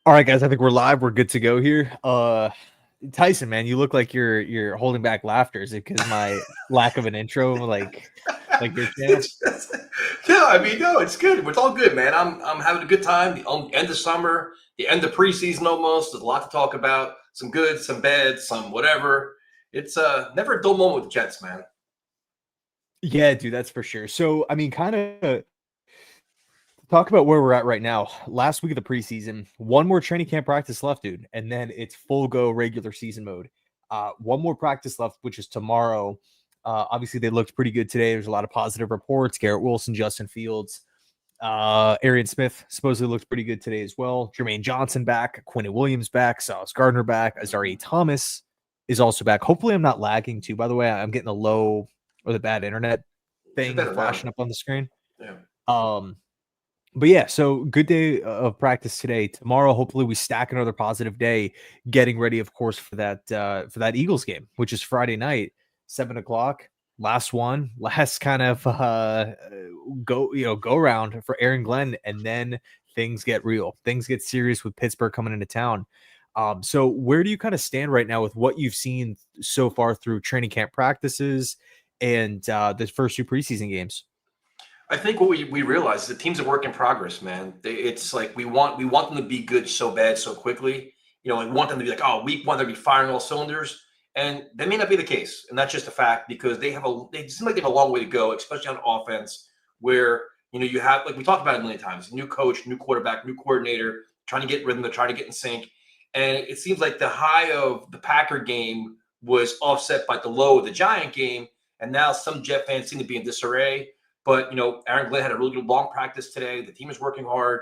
All right, guys. I think we're live. We're good to go here. Tyson, man, you look like you're holding back laughter. Is it because my lack of an intro, like your channel? It's just, no, I mean, no, it's good. It's all good, man. I'm having a good time. The end of summer, the end of preseason almost. There's a lot to talk about. Some good, some bad, some whatever. It's never a dull moment with the Jets, man. Yeah, dude, that's for sure. So, I mean, kind of talk about where we're at right now. Last week of the preseason, one more training camp practice left, dude, and then it's full go regular season mode. One more practice left, which is tomorrow. Obviously, they looked pretty good today. There's a lot of positive reports. Garrett Wilson, Justin Fields, Arian Smith supposedly looked pretty good today as well. Jermaine Johnson back, Quinn Williams back, Sauce Gardner back, Azari Thomas is also back. Hopefully, I'm not lagging too. By the way, I'm getting the low or the bad internet It's thing better now. flashing up on the screen. Yeah. Um, but yeah, so good day of practice today. Tomorrow, hopefully, we stack another positive day, getting ready, of course, for that Eagles game, which is Friday night, 7 o'clock. Last one, last kind of go round for Aaron Glenn, and then things get real. Things get serious with Pittsburgh coming into town. So where do you kind of stand right now with what you've seen so far through training camp practices and the first two preseason games? I think what we realize is the team's a work in progress, man. It's like we want them to be good so bad so quickly. We want them to be like, oh, week one they'll be firing all cylinders, and that may not be the case. And that's just a fact because they seem like they have a long way to go, especially on offense, where you have, like we talked about it a million times, new coach, new quarterback, new coordinator, trying to get rhythm, they're trying to get in sync, and it seems like the high of the Packer game was offset by the low of the Giant game, and now some Jet fans seem to be in disarray. But Aaron Glenn had a really good long practice today. The team is working hard.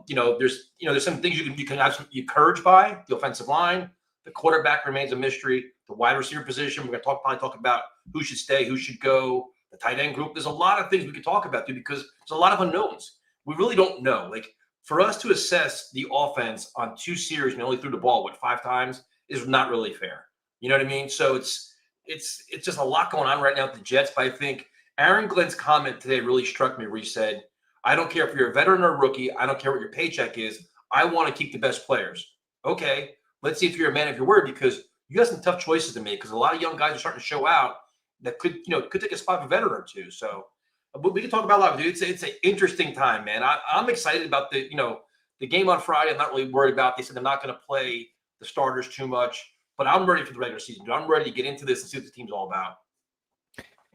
There's some things you can have some encouraged by the offensive line. The quarterback remains a mystery. The wide receiver position, we're going to probably talk about who should stay, who should go. The tight end group. There's a lot of things we could talk about, dude, because there's a lot of unknowns. We really don't know. Like for us to assess the offense on two series and only threw the ball 5 times is not really fair. You know what I mean? So it's just a lot going on right now with the Jets. But I think Aaron Glenn's comment today really struck me where he said, I don't care if you're a veteran or a rookie. I don't care what your paycheck is. I want to keep the best players. Okay, let's see if you're a man of your word because you got some tough choices to make because a lot of young guys are starting to show out that could take a spot of a veteran or two. So but we can talk about a lot, dude. It's an interesting time, man. I'm excited about the game on Friday. I'm not really worried about. They said they're not going to play the starters too much, but I'm ready for the regular season. Dude. I'm ready to get into this and see what the team's all about.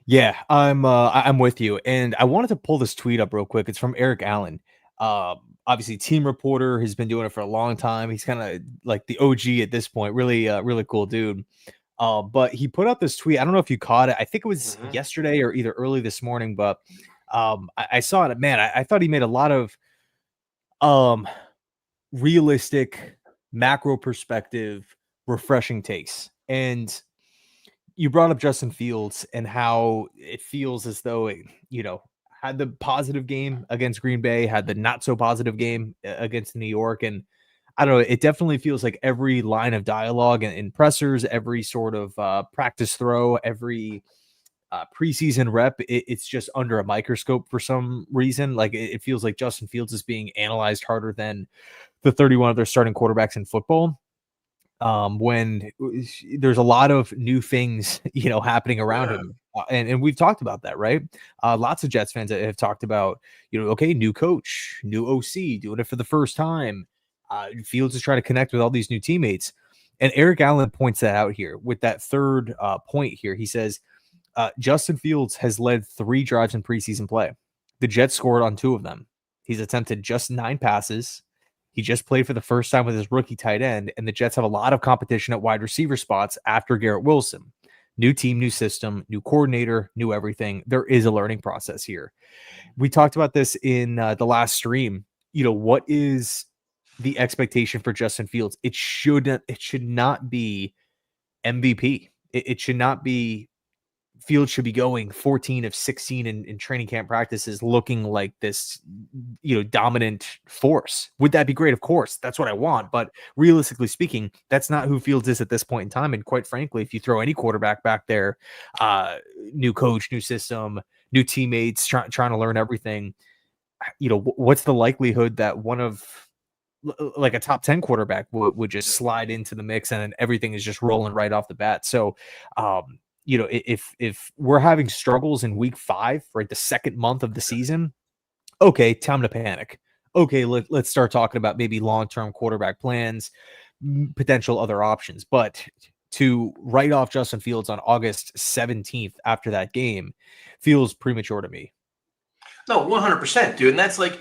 Yeah, I'm with you, and I wanted to pull this tweet up real quick. It's from Eric Allen. Obviously, team reporter, has been doing it for a long time. He's kind of like the OG at this point. Really cool dude. But he put out this tweet. I don't know if you caught it. I think it was Mm-hmm. yesterday or either early this morning. But I saw it. Man, I thought he made a lot of um realistic macro perspective, refreshing takes, and you brought up Justin Fields and how it feels as though had the positive game against Green Bay, had the not so positive game against New York. And I don't know, it definitely feels like every line of dialogue and in pressers, every sort of practice throw, every preseason rep, it's just under a microscope for some reason. Like it feels like Justin Fields is being analyzed harder than the 31 other starting quarterbacks in football. When there's a lot of new things, happening around Yeah. him. And we've talked about that, right? Lots of Jets fans have talked about, okay, new coach, new OC, doing it for the first time. Fields is trying to connect with all these new teammates. And Eric Allen points that out here with that third point here. He says, Justin Fields has led 3 drives in preseason play. The Jets scored on 2 of them. He's attempted just 9 passes. He just played for the first time with his rookie tight end, and the Jets have a lot of competition at wide receiver spots after Garrett Wilson. New team, new system, new coordinator, new everything. There is a learning process here. We talked about this in the last stream. What is the expectation for Justin Fields? It should not be MVP. It should not be. Fields should be going 14 of 16 in training camp practices looking like this, dominant force. Would that be great? Of course, that's what I want. But realistically speaking, that's not who Fields is at this point in time. And quite frankly, if you throw any quarterback back there, new coach, new system, new teammates, trying to learn everything, what's the likelihood that one of like a top 10 quarterback would just slide into the mix and then everything is just rolling right off the bat. So, if we're having struggles in week 5, right, the second month of the season, okay, time to panic. Okay, let's start talking about maybe long-term quarterback plans, potential other options. But to write off Justin Fields on August 17th after that game feels premature to me. No, 100%, dude. And that's like,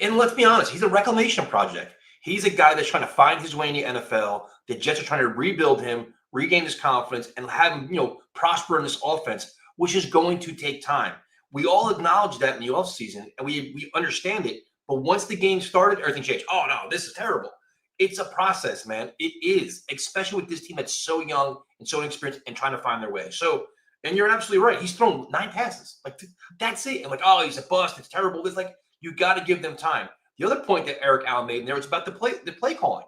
and let's be honest, he's a reclamation project. He's a guy that's trying to find his way in the NFL. The Jets are trying to rebuild him, regain his confidence, and have him, prosper in this offense, which is going to take time. We all acknowledge that in the offseason, and we understand it. But once the game started, everything changed. Oh, no, this is terrible. It's a process, man. It is, especially with this team that's so young and so inexperienced and trying to find their way. So, and you're absolutely right. He's thrown 9 passes. Like, that's it. And like, oh, he's a bust. It's terrible. It's like, you got to give them time. The other point that Eric Allen made in there was about the play calling.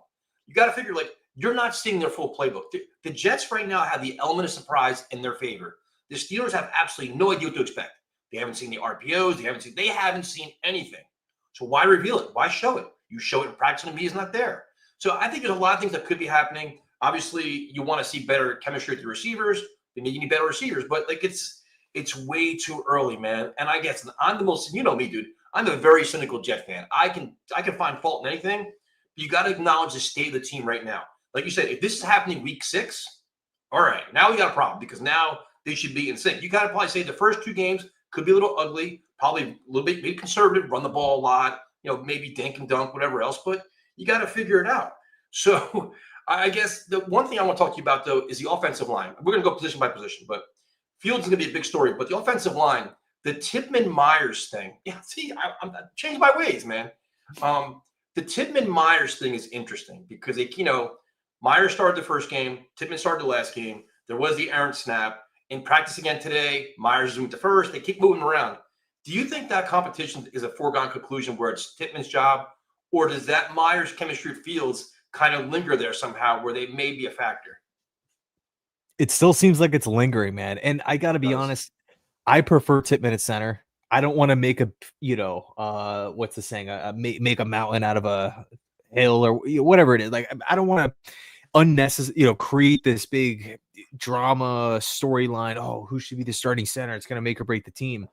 You got to figure, like, you're not seeing their full playbook. The Jets right now have the element of surprise in their favor. The Steelers have absolutely no idea what to expect. They haven't seen the RPOs. They haven't seen anything. So why reveal it? Why show it? You show it in practice and he's not there. So I think there's a lot of things that could be happening. Obviously, you want to see better chemistry with the receivers. They need better receivers, but like it's way too early, man. And I guess I'm the most, you know me, dude. I'm a very cynical Jet fan. I can find fault in anything, but you got to acknowledge the state of the team right now. Like you said, if this is happening week 6, all right, now we got a problem because now they should be in sync. You got to probably say the first 2 games could be a little ugly, probably a little bit maybe conservative, run the ball a lot, maybe dink and dunk, whatever else, but you got to figure it out. So I guess the one thing I want to talk to you about, though, is the offensive line. We're going to go position by position, but Fields is going to be a big story. But the offensive line, the Tippmann-Myers thing. Yeah, see, I'm changed my ways, man. The Tippmann-Myers thing is interesting because, Myers started the first game. Tippmann started the last game. There was the errant snap. In practice again today, Myers is moving to first. They keep moving around. Do you think that competition is a foregone conclusion where it's Tippmann's job, or does that Myers chemistry with Fields kind of linger there somehow where they may be a factor? It still seems like it's lingering, man. And I got to be honest, I prefer Tippmann at center. I don't want to make what's the saying? Make a mountain out of a hill or whatever it is. Like, I don't want to unnecessary, create this big drama storyline. Oh, who should be the starting center? It's going to make or break the team.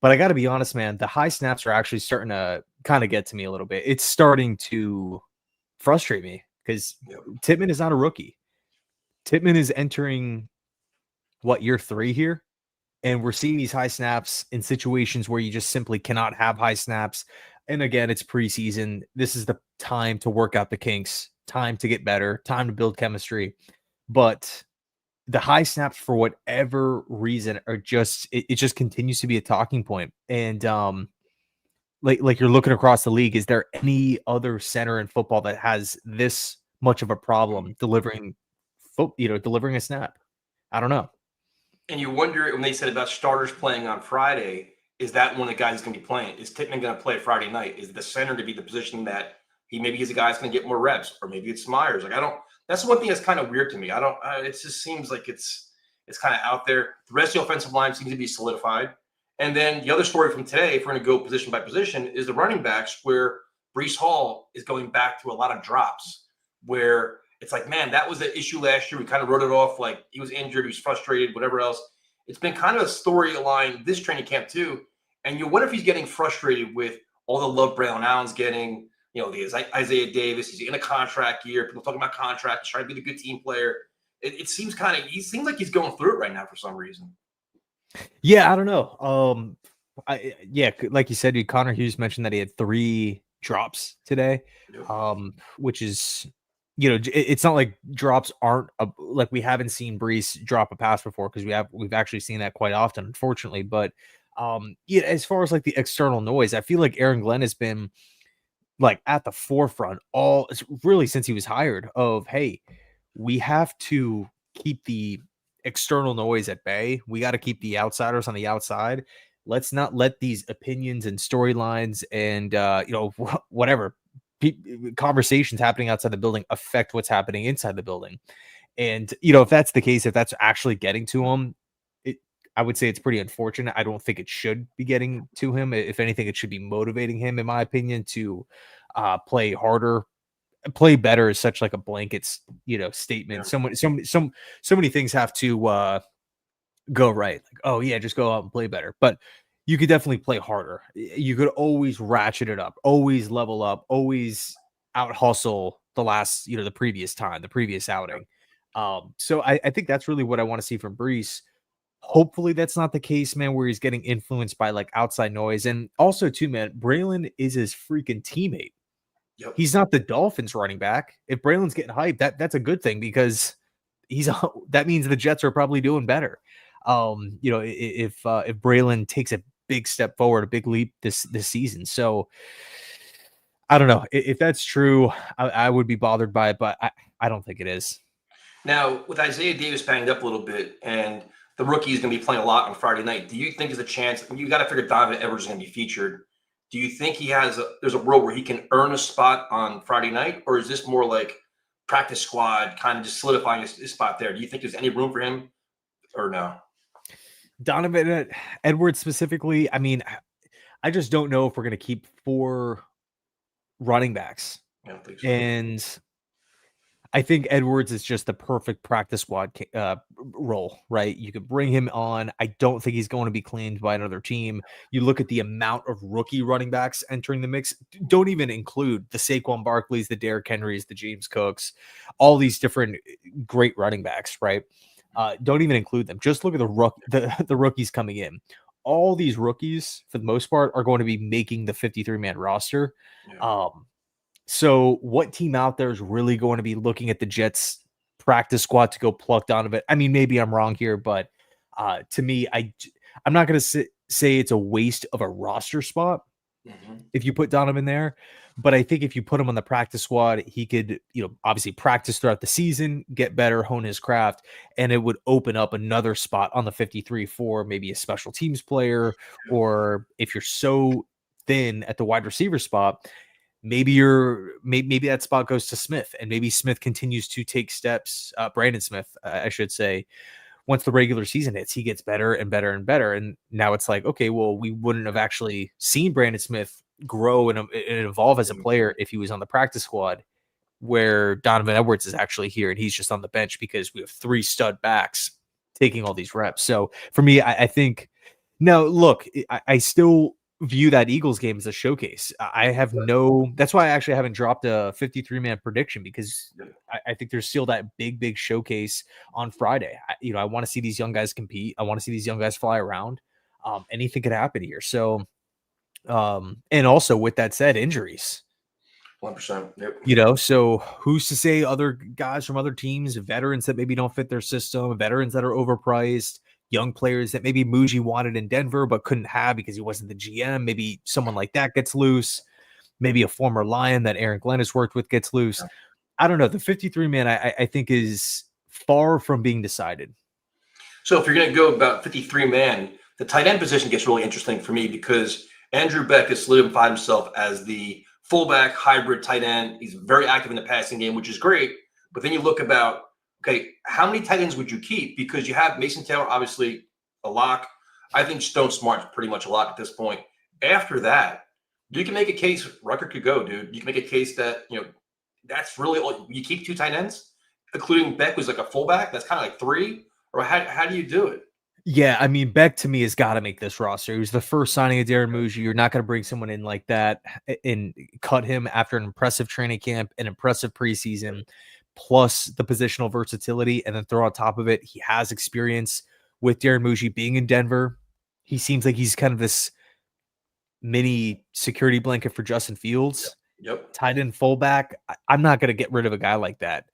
But I got to be honest, man, the high snaps are actually starting to kind of get to me a little bit. It's starting to frustrate me because Tippmann is not a rookie. Tippmann is entering year 3 here, and we're seeing these high snaps in situations where you just simply cannot have high snaps. And again, it's preseason. This is the time to work out the kinks, time to get better, time to build chemistry. But the high snaps, for whatever reason, are just it just continues to be a talking point. And like you're looking across the league, is there any other center in football that has this much of a problem delivering a snap? I don't know. And you wonder when they said about starters playing on Friday, is that one of the guys going to be playing? Is Tippmann going to play Friday night? Is the center to be the position that he's a guy that's going to get more reps, or maybe it's Myers? Like, I don't. That's one thing that's kind of weird to me. I don't. It just seems like it's kind of out there. The rest of the offensive line seems to be solidified. And then the other story from today, if we're going to go position by position, is the running backs, where Breece Hall is going back to a lot of drops, where it's like, man, that was the issue last year. We kind of wrote it off like he was injured, he was frustrated, whatever else. It's been kind of a storyline this training camp too. And you wonder if he's getting frustrated with all the love Braylon Allen's getting, the Isaiah Davis. He's in a contract year. People talking about contracts, trying to be the good team player. It seems he seems like he's going through it right now for some reason. Yeah, I don't know. Like you said, Connor Hughes mentioned that he had 3 drops today, which is, it's not like drops aren't like we haven't seen Breece drop a pass before, because we've actually seen that quite often, unfortunately. But as far as like the external noise, I feel like Aaron Glenn has been like at the forefront really since he was hired of, hey, we have to keep the external noise at bay. We got to keep the outsiders on the outside. Let's not let these opinions and storylines and whatever conversations happening outside the building affect what's happening inside the building. And if that's the case, if that's actually getting to him, I would say it's pretty unfortunate. I don't think it should be getting to him. If anything, it should be motivating him, in my opinion, to play harder, play better is such like a blanket, statement. Yeah. So many things have to go right. Like, oh yeah, just go out and play better. But you could definitely play harder. You could always ratchet it up, always level up, always out hustle the previous outing. So I think that's really what I want to see from Brees. Hopefully that's not the case, man, where he's getting influenced by like outside noise. And also, too, man, Braylon is his freaking teammate. Yep. He's not the Dolphins running back. If Braylon's getting hyped, that's a good thing because that means the Jets are probably doing better. If Braylon takes a big step forward, a big leap this season. So I don't know if that's true. I would be bothered by it, but I don't think it is. Now, with Isaiah Davis banged up a little bit and the rookie is going to be playing a lot on Friday night, do you think there's a chance? You got to figure Donovan Edwards is going to be featured. Do you think there's a role where he can earn a spot on Friday night, or is this more like practice squad, kind of just solidifying his spot there? Do you think there's any room for him, or no? Donovan Edwards specifically, I mean, I just don't know if we're going to keep 4 running backs. I don't think so. And I think Edwards is just the perfect practice squad role, right? You could bring him on. I don't think he's going to be claimed by another team. You look at the amount of rookie running backs entering the mix. Don't even include the Saquon Barkleys, the Derrick Henrys, the James Cooks, all these different great running backs, right? Don't even include them. Just look at the rookies coming in. All these rookies, for the most part, are going to be making the 53-man roster. Yeah. So what team out there is really going to be looking at the Jets practice squad to go pluck Donovan? I mean, maybe I'm wrong here, but to me, I'm not going to say it's a waste of a roster spot if you put Donovan there. But I think if you put him on the practice squad, he could, obviously practice throughout the season, get better, hone his craft, and it would open up another spot on the 53 for maybe a special teams player, or if you're so thin at the wide receiver spot, maybe that spot goes to Smith, and maybe Smith continues to take steps. Brandon Smith, I should say, once the regular season hits, he gets better and better and better. And now it's like, okay, well, we wouldn't have actually seen Brandon Smith grow and evolve as a player if he was on the practice squad, where Donovan Edwards is actually here and he's just on the bench because we have 3 stud backs taking all these reps. So for me, I think now, look, I still view that Eagles game as a showcase. That's why I actually haven't dropped a 53-man prediction, because I think there's still that big showcase on Friday. I want to see these young guys compete. I want to see these young guys fly around. Anything could happen here. So, and also with that said, injuries. 1%. Yep. So who's to say other guys from other teams, veterans that maybe don't fit their system, veterans that are overpriced, young players that maybe Muji wanted in Denver but couldn't have because he wasn't the GM. Maybe someone like that gets loose. Maybe a former Lion that Aaron Glenn has worked with gets loose. Yeah. I don't know. The 53-man, I think, is far from being decided. So if you're going to go about 53-man, the tight end position gets really interesting for me, because Andrew Beck has solidified himself as the fullback hybrid tight end. He's very active in the passing game, which is great. But then you look about, okay, how many tight ends would you keep? Because you have Mason Taylor, obviously a lock. I think Stone Smart's pretty much a lock at this point. After that, you can make a case Rucker could go, dude. You can make a case that, that's really all. You keep 2 tight ends, including Beck, who's like a fullback. That's kind of like 3. Or how do you do it? Yeah, I mean, Beck to me has got to make this roster. He was the first signing of Darren Muji. You're not going to bring someone in like that and cut him after an impressive training camp, an impressive preseason, plus the positional versatility, and then throw on top of it, he has experience with Darren Muji being in Denver. He seems like he's kind of this mini security blanket for Justin Fields. Yep. Tight end fullback. I'm not going to get rid of a guy like that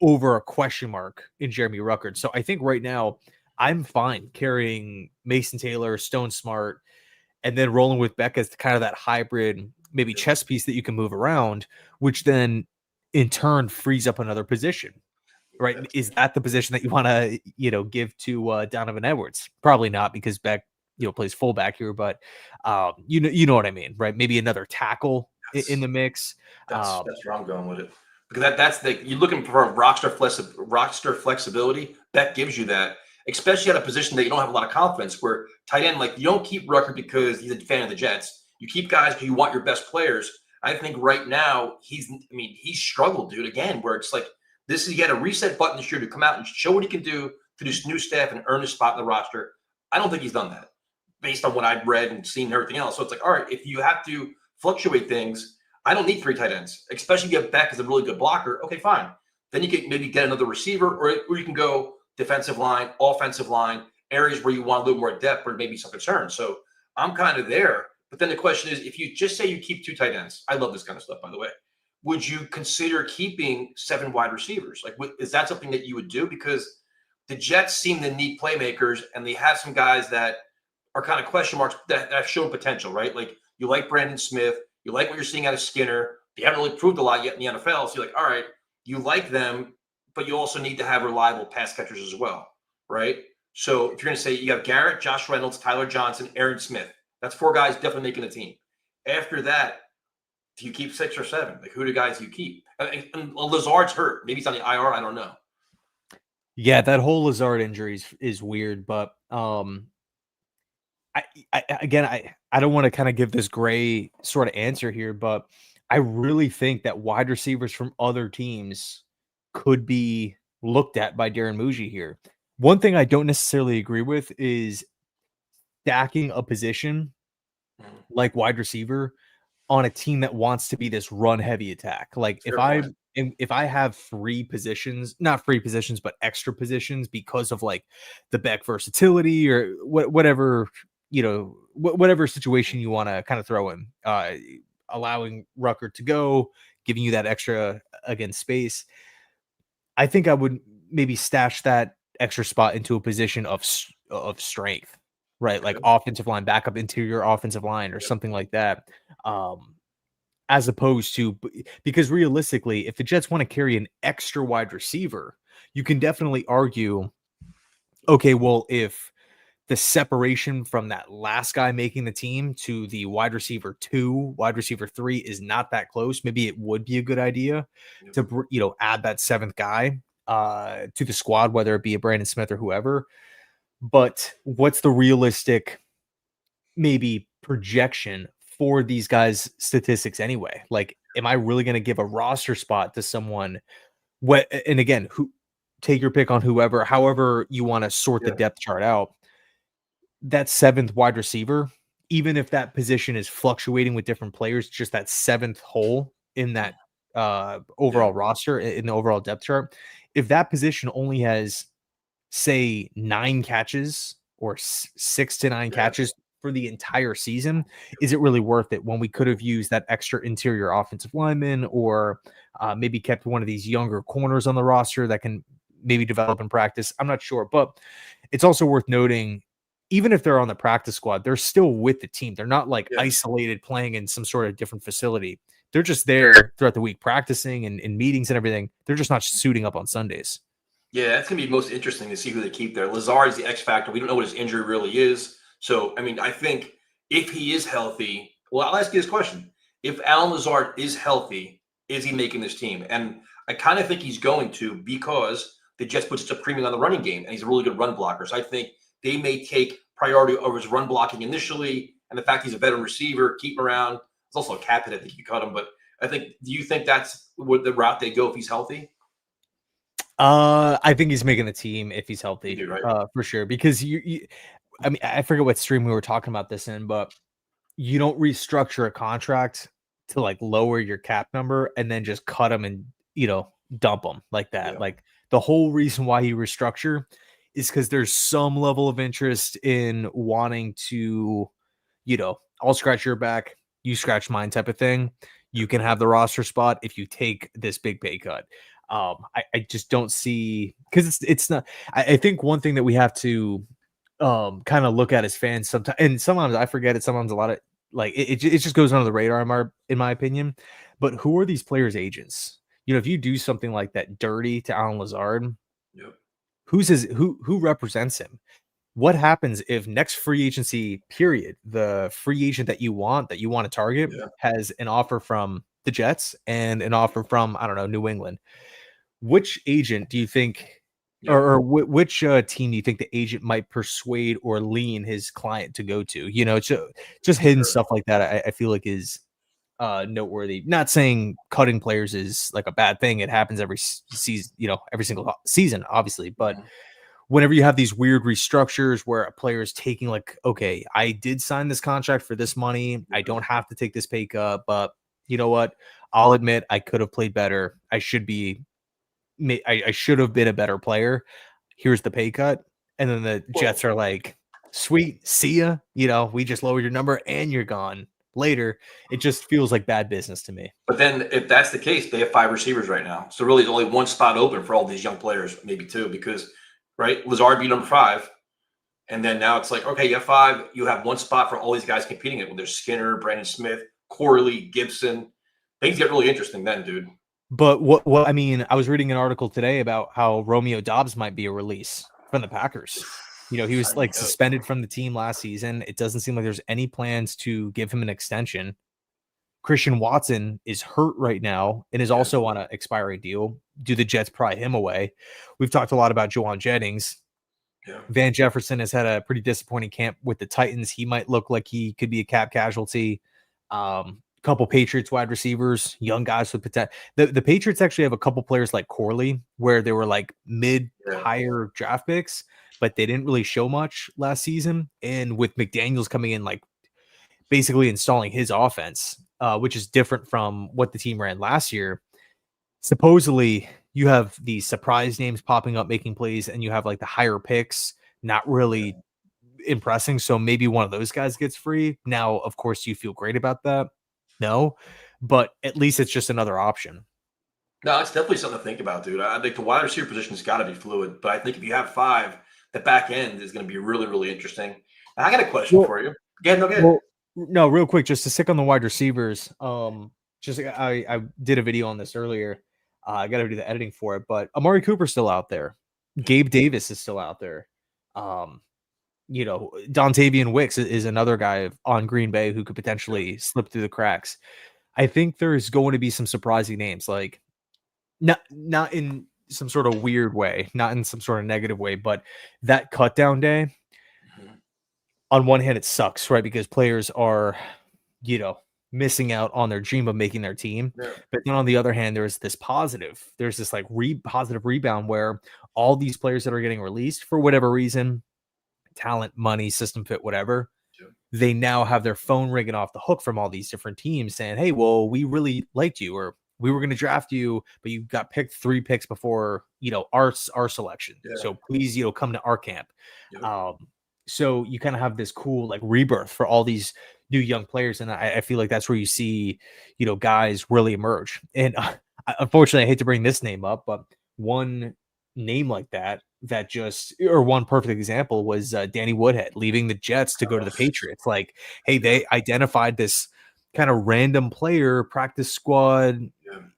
over a question mark in Jeremy Ruckert. So I think right now, I'm fine carrying Mason Taylor, Stone Smart, and then rolling with Beck as kind of that hybrid, maybe chess piece that you can move around, which then in turn frees up another position, right? Is that the position that you want to, give to Donovan Edwards? Probably not, because Beck, plays fullback here, but you know what I mean, right? Maybe another tackle in the mix. That's where I'm going with it, because that's you're looking for roster flexibility. Beck gives you that. Especially at a position that you don't have a lot of confidence, where tight end, like, you don't keep Rucker because he's a fan of the Jets. You keep guys because you want your best players. I think right now he's struggled, dude. Again, where it's like this is he had a reset button this year to come out and show what he can do to this new staff and earn a spot in the roster. I don't think he's done that based on what I've read and seen and everything else. So it's like, all right, if you have to fluctuate things, I don't need 3 tight ends, especially if you have Beck as a really good blocker. Okay, fine. Then you can maybe get another receiver, or you can go defensive line, offensive line, areas where you want a little more depth or maybe some concern. So I'm kind of there. But then the question is, if you just say you keep 2 tight ends, I love this kind of stuff, by the way. Would you consider keeping 7 wide receivers? Like, is that something that you would do? Because the Jets seem to need playmakers, and they have some guys that are kind of question marks that have shown potential, right? Like, you like Brandon Smith, you like what you're seeing out of Skinner. They haven't really proved a lot yet in the NFL. So you're like, all right, you like them, but you also need to have reliable pass catchers as well, right? So if you're going to say you have Garrett, Josh Reynolds, Tyler Johnson, Aaron Smith, that's 4 guys definitely making the team. After that, do you keep 6 or 7? Like, who do guys you keep? And Lazard's hurt. Maybe he's on the IR. I don't know. Yeah, that whole Lazard injury is weird, but I don't want to kind of give this gray sort of answer here, but I really think that wide receivers from other teams could be looked at by Darren Muji here. One thing I don't necessarily agree with is stacking a position like wide receiver on a team that wants to be this run heavy attack. Like if I have 3 positions, not free positions, but extra positions because of like the back versatility or whatever, whatever situation you want to kind of throw in, allowing Rucker to go, giving you that extra against space. I think I would maybe stash that extra spot into a position of strength, right? Like offensive line, backup interior offensive line, or something like that. As opposed to, because realistically, if the Jets want to carry an extra wide receiver, you can definitely argue, okay, well, if the separation from that last guy making the team to the wide receiver 2, wide receiver 3 is not that close, maybe it would be a good idea to, add that 7th guy to the squad, whether it be a Brandon Smith or whoever. But what's the realistic maybe projection for these guys' statistics anyway? Like, am I really going to give a roster spot to someone? And again, who take your pick on however you want to sort the depth chart out. That 7th wide receiver, even if that position is fluctuating with different players, just that 7th hole in that overall roster, in the overall depth chart, if that position only has, say, 9 catches or 6 to 9 catches for the entire season, is it really worth it when we could have used that extra interior offensive lineman, or maybe kept one of these younger corners on the roster that can maybe develop in practice? I'm not sure, but it's also worth noting, even if they're on the practice squad, they're still with the team. They're not like isolated playing in some sort of different facility. They're just there throughout the week practicing and meetings and everything. They're just not suiting up on Sundays. Yeah, that's going to be most interesting to see who they keep there. Lazard is the X factor. We don't know what his injury really is. So, I think if he is healthy, well, I'll ask you this question. If Allen Lazard is healthy, is he making this team? And I kind of think he's going to, because the Jets put such a premium on the running game, and he's a really good run blocker. So I think they may take priority over his run blocking initially, and the fact he's a veteran receiver, keep him around. It's also a cap hit. I think you cut him. But I think, do you think that's the route they go if he's healthy? I think he's making the team if he's healthy, right? For sure. Because I forget what stream we were talking about this in, but you don't restructure a contract to like lower your cap number and then just cut him and dump him like that. Yeah. Like, the whole reason why you restructure is because there's some level of interest in wanting to, I'll scratch your back, you scratch mine type of thing. You can have the roster spot if you take this big pay cut. I just don't see, because it's not. I think one thing that we have to kind of look at as fans sometimes, and sometimes I forget it. Sometimes a lot of like it just goes under the radar in my opinion. But who are these players' agents? If you do something like that dirty to Allen Lazard, who represents him? What happens if next free agency period, the free agent that you want to target has an offer from the Jets and an offer from, I don't know, New England? Which agent do you think, or which team do you think the agent might persuade or lean his client to go to? Just hidden stuff like that. I feel like is noteworthy. Not saying cutting players is like a bad thing. It happens every season, every single season, obviously. But whenever you have these weird restructures where a player is taking like, okay, I did sign this contract for this money. I don't have to take this pay cut, but you know what? I'll admit I could have played better. I should have been a better player. Here's the pay cut. And then the Jets are like, sweet, see ya. We just lowered your number and you're gone later. It just feels like bad business to me. But then if that's the case, they have 5 receivers right now. So really there's only one spot open for all these young players, maybe 2, because Lazard be number 5. And then now it's like, okay, you have 5, you have one spot for all these guys competing it. Well, there's Skinner, Brandon Smith, Corley, Gibson. Things get really interesting then, dude. But I mean, I was reading an article today about how Romeo Doubs might be a release from the Packers. He was like suspended from the team last season. It doesn't seem like there's any plans to give him an extension. Christian Watson is hurt right now and is also on an expiring deal. Do the Jets pry him away? We've talked a lot about Juwan Jennings. Yeah. Van Jefferson has had a pretty disappointing camp with the Titans. He might look like he could be a cap casualty. Couple Patriots wide receivers, young guys with potential. The Patriots actually have a couple players like Corley, where they were like higher draft picks, but they didn't really show much last season. And with McDaniels coming in, like basically installing his offense, which is different from what the team ran last year. Supposedly, you have these surprise names popping up, making plays, and you have like the higher picks not really impressing. So maybe one of those guys gets free. Now, of course, you feel great about that. No, but at least it's just another option. No, it's definitely something to think about, dude. I think the wide receiver position has got to be fluid, but I think if you have 5, the back end is going to be really, really interesting. I got a question for you. No, real quick, just to stick on the wide receivers. I did a video on this earlier. I got to do the editing for it, but Amari Cooper's still out there. Gabe Davis is still out there. Dontavian Wicks is another guy on Green Bay who could potentially slip through the cracks. I think there's going to be some surprising names, like not in some sort of weird way, not in some sort of negative way, but that cut down day, on one hand, it sucks, right? Because players are, missing out on their dream of making their team. Yeah. But then on the other hand, there's this like positive rebound where all these players that are getting released for whatever reason, talent, money, system fit, whatever, they now have their phone ringing off the hook from all these different teams saying, hey, well, we really liked you, or we were going to draft you, but you got picked 3 picks before, our selection. Yeah. So please, come to our camp. Yeah. So you kind of have this cool like rebirth for all these new young players. And I feel like that's where you see, guys really emerge. And unfortunately, I hate to bring this name up, but one name like that one perfect example was Danny Woodhead leaving the Jets to go to the Patriots. Like, hey, they identified this kind of random player, practice squad,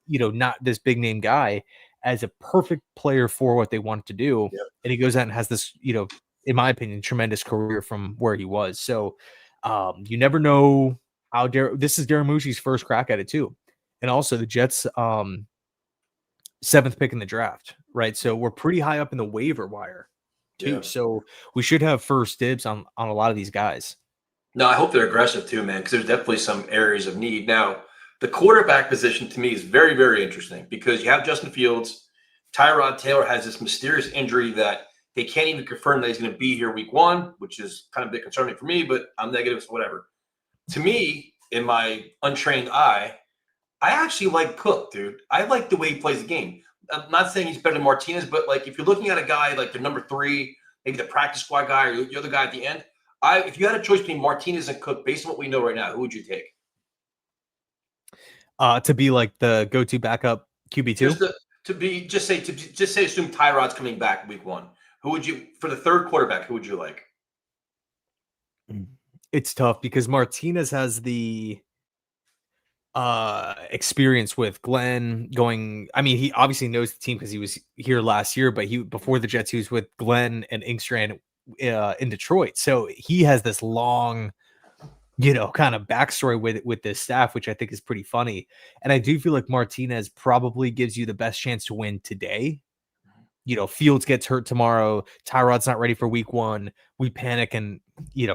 not this big name guy, as a perfect player for what they wanted to do. Yep. And he goes out and has this, in my opinion, tremendous career from where he was. So you never know how this is Daramushi's first crack at it too. And also the Jets 7th pick in the draft, right? So we're pretty high up in the waiver wire too. Yeah. So we should have first dibs on a lot of these guys. No, I hope they're aggressive too, man, because there's definitely some areas of need. Now, the quarterback position to me is very, very interesting because you have Justin Fields. Tyrod Taylor has this mysterious injury that they can't even confirm that he's going to be here week 1, which is kind of a bit concerning for me, but I'm negative, so whatever. To me, in my untrained eye, I actually like Cook, dude. I like the way he plays the game. I'm not saying he's better than Martinez, but like if you're looking at a guy like the number 3, maybe the practice squad guy or the other guy at the end, if you had a choice between Martinez and Cook, based on what we know right now, who would you take? To be like the go-to backup QB2? Just say assume Tyrod's coming back week 1. Who would you, for the third quarterback, who would you like? It's tough because Martinez has the experience with Glenn going. I mean, he obviously knows the team because he was here last year, but before the Jets, he was with Glenn and Inkstrand in Detroit. So he has this long, kind of backstory with this staff, which I think is pretty funny. And I do feel like Martinez probably gives you the best chance to win today. Fields gets hurt tomorrow. Tyrod's not ready for week 1. We panic and,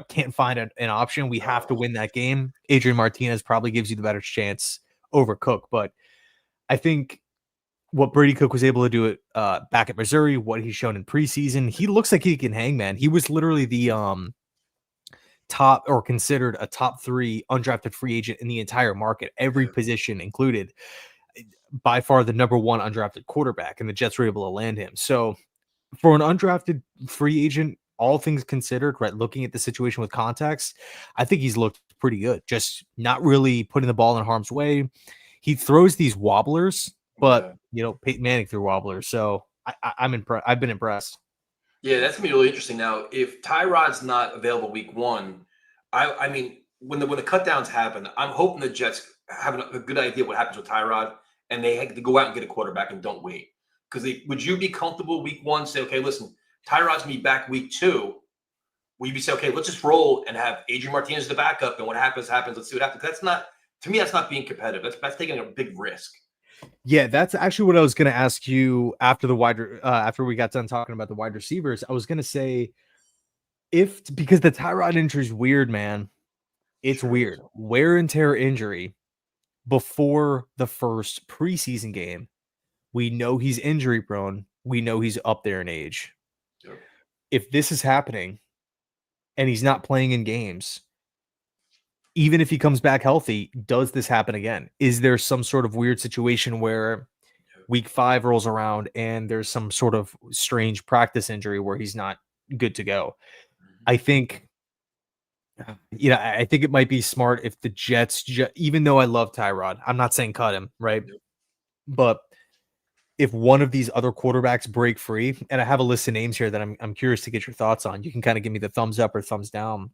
can't find an option. We have to win that game. Adrian Martinez probably gives you the better chance over Cook. But I think what Brady Cook was able to do it back at Missouri, what he's shown in preseason, he looks like he can hang, man. He was literally the top, or considered a top 3 undrafted free agent in the entire market, every position included. By far the number 1 undrafted quarterback, and the Jets were able to land him. So for an undrafted free agent, all things considered, right, looking at the situation with context, I think he's looked pretty good. Just not really putting the ball in harm's way. He throws these wobblers, but Peyton Manning threw wobblers. So I'm impressed. I've been impressed. Yeah, that's gonna be really interesting. Now, if Tyrod's not available week 1, I mean, when the cut downs happen, I'm hoping the Jets have a good idea what happens with Tyrod, and they have to go out and get a quarterback and don't wait. Because would you be comfortable week 1, say, okay, listen, Tyrod's gonna be back week 2? Will you be say, okay, let's just roll and have Adrian Martinez the backup, and what happens happens. Let's see what happens. That's not, to me, that's not being competitive. That's taking a big risk. Yeah, that's actually what I was going to ask you after after we got done talking about the wide receivers. I was going to say, because the Tyrod injury is weird, man. It's weird. Wear and tear injury before the first preseason game. We know he's injury prone. We know he's up there in age. Yep. If this is happening and he's not playing in games, even if he comes back healthy, does this happen again? Is there some sort of weird situation where week 5 rolls around and there's some sort of strange practice injury where he's not good to go? I think, I think it might be smart if the Jets, even though I love Tyrod, I'm not saying cut him, right? Yep. But if one of these other quarterbacks break free, and I have a list of names here that I'm curious to get your thoughts on, you can kind of give me the thumbs up or thumbs down.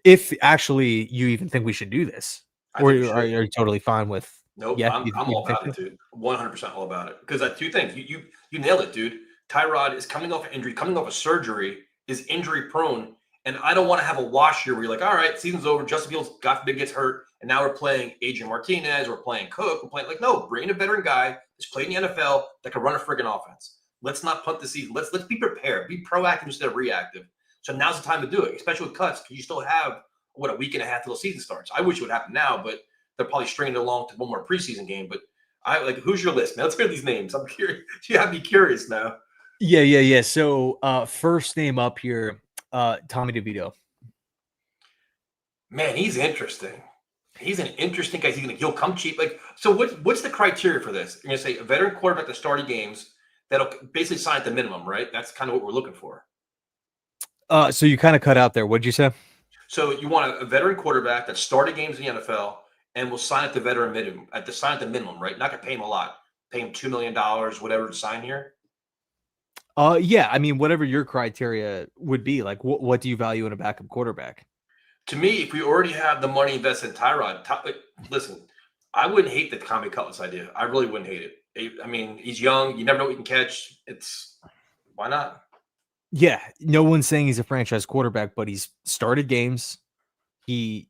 If actually you even think we should do this, or are you totally fine with? Nope, Yeah, I'm all about it, dude. 100% all about it. Because 2 things. You nailed it, dude. Tyrod is coming off an injury, coming off a surgery, is injury prone, and I don't want to have a wash here where you're like, all right, season's over. Justin Fields, God forbid, gets hurt, and now we're playing Adrian Martinez, we're playing Cook, we're playing no, bring in a veteran guy who's played in the NFL that can run a friggin' offense. Let's not punt the season. Let's be prepared, be proactive instead of reactive. So now's the time to do it, especially with cuts, because you still have a week and a half till the season starts. I wish it would happen now, but they're probably stringing it along to one more preseason game. But who's your list, man? Let's hear these names. I'm curious. You have me curious now. Yeah. So first name up here, Tommy DeVito. Man, he's interesting. He's an interesting guy. He'll come cheap. So what's the criteria for this? You're gonna say a veteran quarterback that started games that'll basically sign at the minimum, right? That's kind of what we're looking for. So you kind of cut out there. What'd you say? So you want a veteran quarterback that started games in the NFL and will sign at the veteran minimum, sign at the minimum, right? Not gonna pay him a lot. Pay him $2 million, whatever, to sign here. Yeah. I mean, whatever your criteria would be, like, what do you value in a backup quarterback? To me, if we already have the money invested in Tyrod, listen, I wouldn't hate the Tommy Cutlass idea. I really wouldn't hate it. I mean, he's young. You never know what you can catch. Why not? Yeah, no one's saying he's a franchise quarterback, but he's started games. He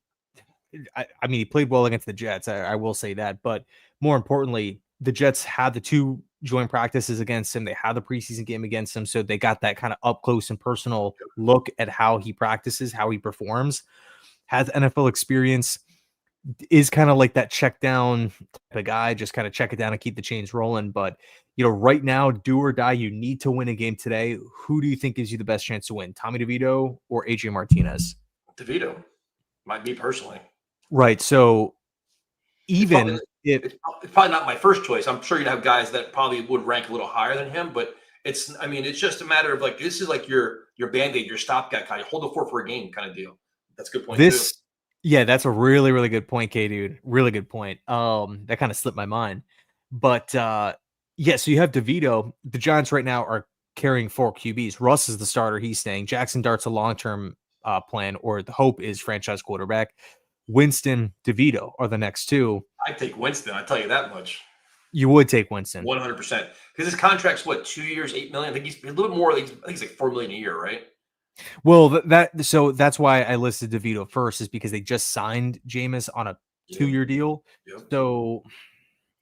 played well against the Jets. I will say that, but more importantly, the Jets had the 2 joint practices against him. They had the preseason game against him, so they got that kind of up close and personal look at how he practices, how he performs. Has NFL experience, is kind of like that check down type of guy, just kind of check it down and keep the chains rolling. But right now, do or die, you need to win a game today. Who do you think gives you the best chance to win, Tommy DeVito or Adrian Martinez? DeVito, me personally. Right. So even it's probably not my first choice. I'm sure you'd have guys that probably would rank a little higher than him, but it's just a matter of this is like your Band-Aid, your stopgap kind of hold the fort for a game kind of deal. That's a good point too. Yeah, that's a really, really good point, K dude. Really good point. That kind of slipped my mind. But so you have DeVito. The Giants right now are carrying 4 QBs. Russ is the starter. He's staying. Jackson Dart's a long-term plan, or the hope is franchise quarterback. Winston, DeVito are the next 2. I take Winston. I tell you that much. You would take Winston 100% because his contract's 2 years, $8 million. I think he's a little more. I think he's like $4 million a year, right? Well, so that's why I listed DeVito first, is because they just signed Jameis on a 2-year deal. Yep. So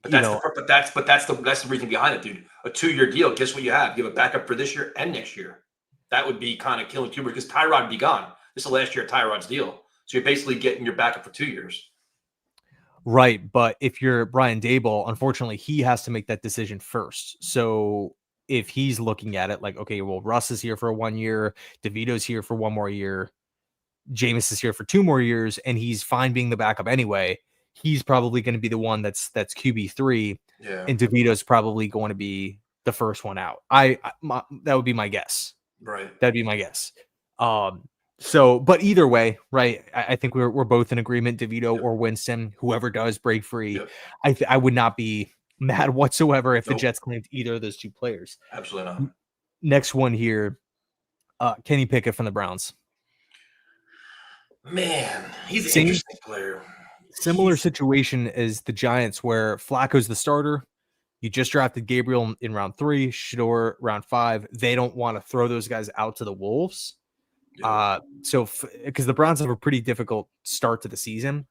But you that's the know, part- but that's the reason behind it, dude. A 2-year deal. Guess what you have? You have a backup for this year and next year. That would be kind of killing too because Tyrod would be gone. This is the last year of Tyrod's deal, so you're basically getting your backup for 2 years. right. But if you're Brian Dable, unfortunately, he has to make that decision first. So if he's looking at it like, okay, well, Russ is here for 1 year, DeVito's here for 1 more year, Jameis is here for 2 more years, and he's fine being the backup anyway. He's probably going to be the one that's QB3, Yeah, and DeVito's probably going to be the first one out. That would be my guess. right. That'd be my guess. Um, so, but either way, right? I think we're both in agreement. DeVito Yep, or Winston, whoever does break free, yep. I would not be mad whatsoever if the Nope, Jets claimed either of those two players. absolutely not. Next one here, Kenny Pickett from the Browns. Man, he's an Same interesting player. similar He's situation as the Giants, where Flacco's the starter. You just drafted Gabriel in round 3, Shador round 5. They don't want to throw those guys out to the Wolves. Yep, So because the Browns have a pretty difficult start to the season,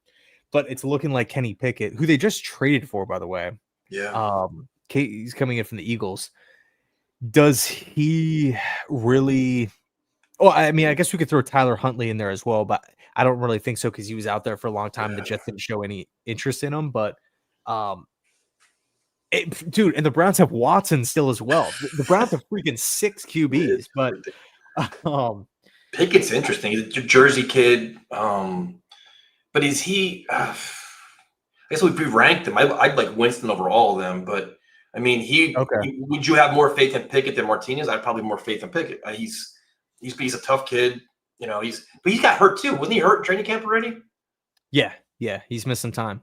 but it's looking like Kenny Pickett, who they just traded for, by the way. yeah. He's coming in from the Eagles. Does he really? Oh, I mean, I guess we could throw Tyler Huntley in there as well, but I don't really think so because he was out there for a long time. The Yeah, Jets didn't show any interest in him, but um, dude, and the Browns have Watson still as well. The Browns have freaking 6 QBs, it's but ridiculous. um, Pickett's interesting. He's a Jersey kid, but is he? I guess if we ranked him, I'd like Winston over all of them. But I mean, okay. would you have more faith in Pickett than Martinez? I'd probably more faith in Pickett. He's a tough kid. But he got hurt too. Wasn't he hurt in training camp already? Yeah, he's missing time.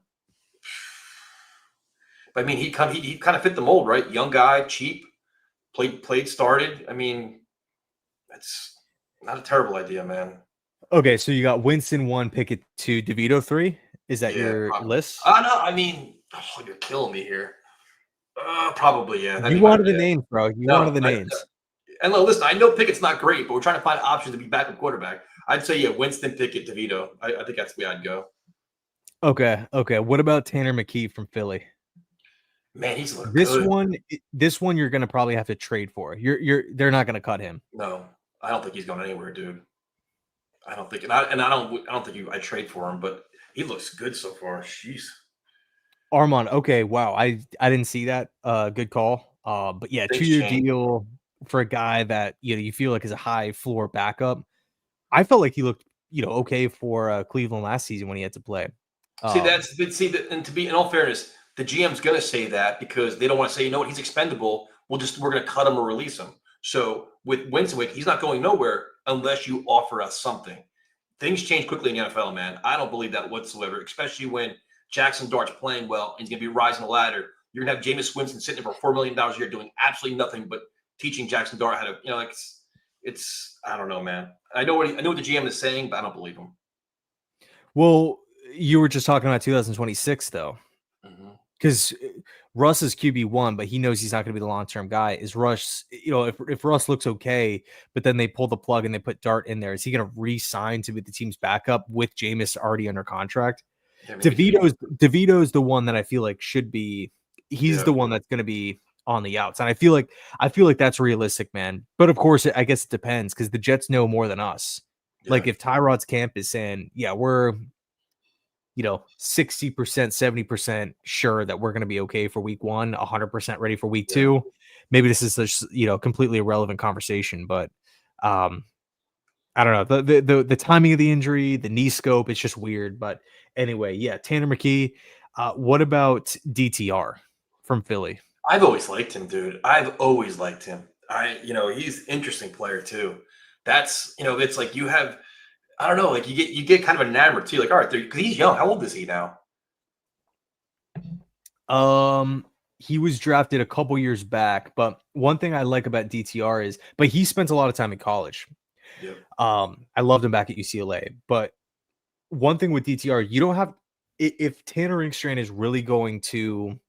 But I mean, he kind of fit the mold, right? Young guy, cheap, played, started. I mean, that's not a terrible idea, man. Okay, so you got Winston 1, Pickett 2, DeVito 3. Is that Yeah, your probably. list? No, I mean, you're killing me here. Probably, yeah. That'd You be my wanted the bet. names, bro. You wanted No, the names. and listen, I know Pickett's not great, but we're trying to find options to be backup quarterback. I'd say, yeah, Winston, Pickett, DeVito. I think that's the way I'd go. Okay. What about Tanner McKee from Philly? Man, he's looked This good. one, this one, you're gonna probably have to trade for. They're not gonna cut him. No, I don't think he's going anywhere, dude. I don't think, I don't think I trade for him, but he looks good so far. Jeez. Armand. Okay, wow. I didn't see that. Good call. But yeah, Things 2-year change. deal for a guy that you feel like is a high floor backup. I felt like he looked okay for Cleveland last season when he had to play. And to be in all fairness, the GM's going to say that because they don't want to say, you know what, he's expendable. We're going to cut him or release him. So with Winston, he's not going nowhere unless you offer us something. Things change quickly in the NFL, man. I don't believe that whatsoever, especially when Jackson Dart's playing well and he's going to be rising the ladder. You're going to have Jameis Winston sitting there for $4 million a year doing absolutely nothing but teaching Jackson Dart how to, it's I don't know, man. I know what the GM is saying, but I don't believe him. Well, you were just talking about 2026 though, because Russ is QB1, but he knows he's not going to be the long-term guy. Is Russ, if Russ looks okay, but then they pull the plug and they put Dart in there, is he going to re-sign to be the team's backup with Jameis already under contract? Yeah, DeVito's the one that I feel like should be. He's the one that's going to be on the outs, and I feel like that's realistic, man. But of course, I guess it depends because the Jets know more than us. Yeah. Like if Tyrod's camp is saying, yeah, we're 60%, 70% sure that we're going to be okay for week 1, 100% ready for week 2. Maybe this is just, completely irrelevant conversation, but I don't know. The timing of the injury, the knee scope, it's just weird. But anyway, yeah, Tanner McKee. What about DTR from Philly? I've always liked him, dude. I've always liked him. He's an interesting player too. That's, it's like you have, I don't know, like you get kind of enamored too. Like, all right, because he's young. How old is he now? He was drafted a couple years back, but one thing I like about DTR is, but he spent a lot of time in college. Yep. I loved him back at UCLA, but one thing with DTR, you don't have, if Tanner Inkstrand is really going to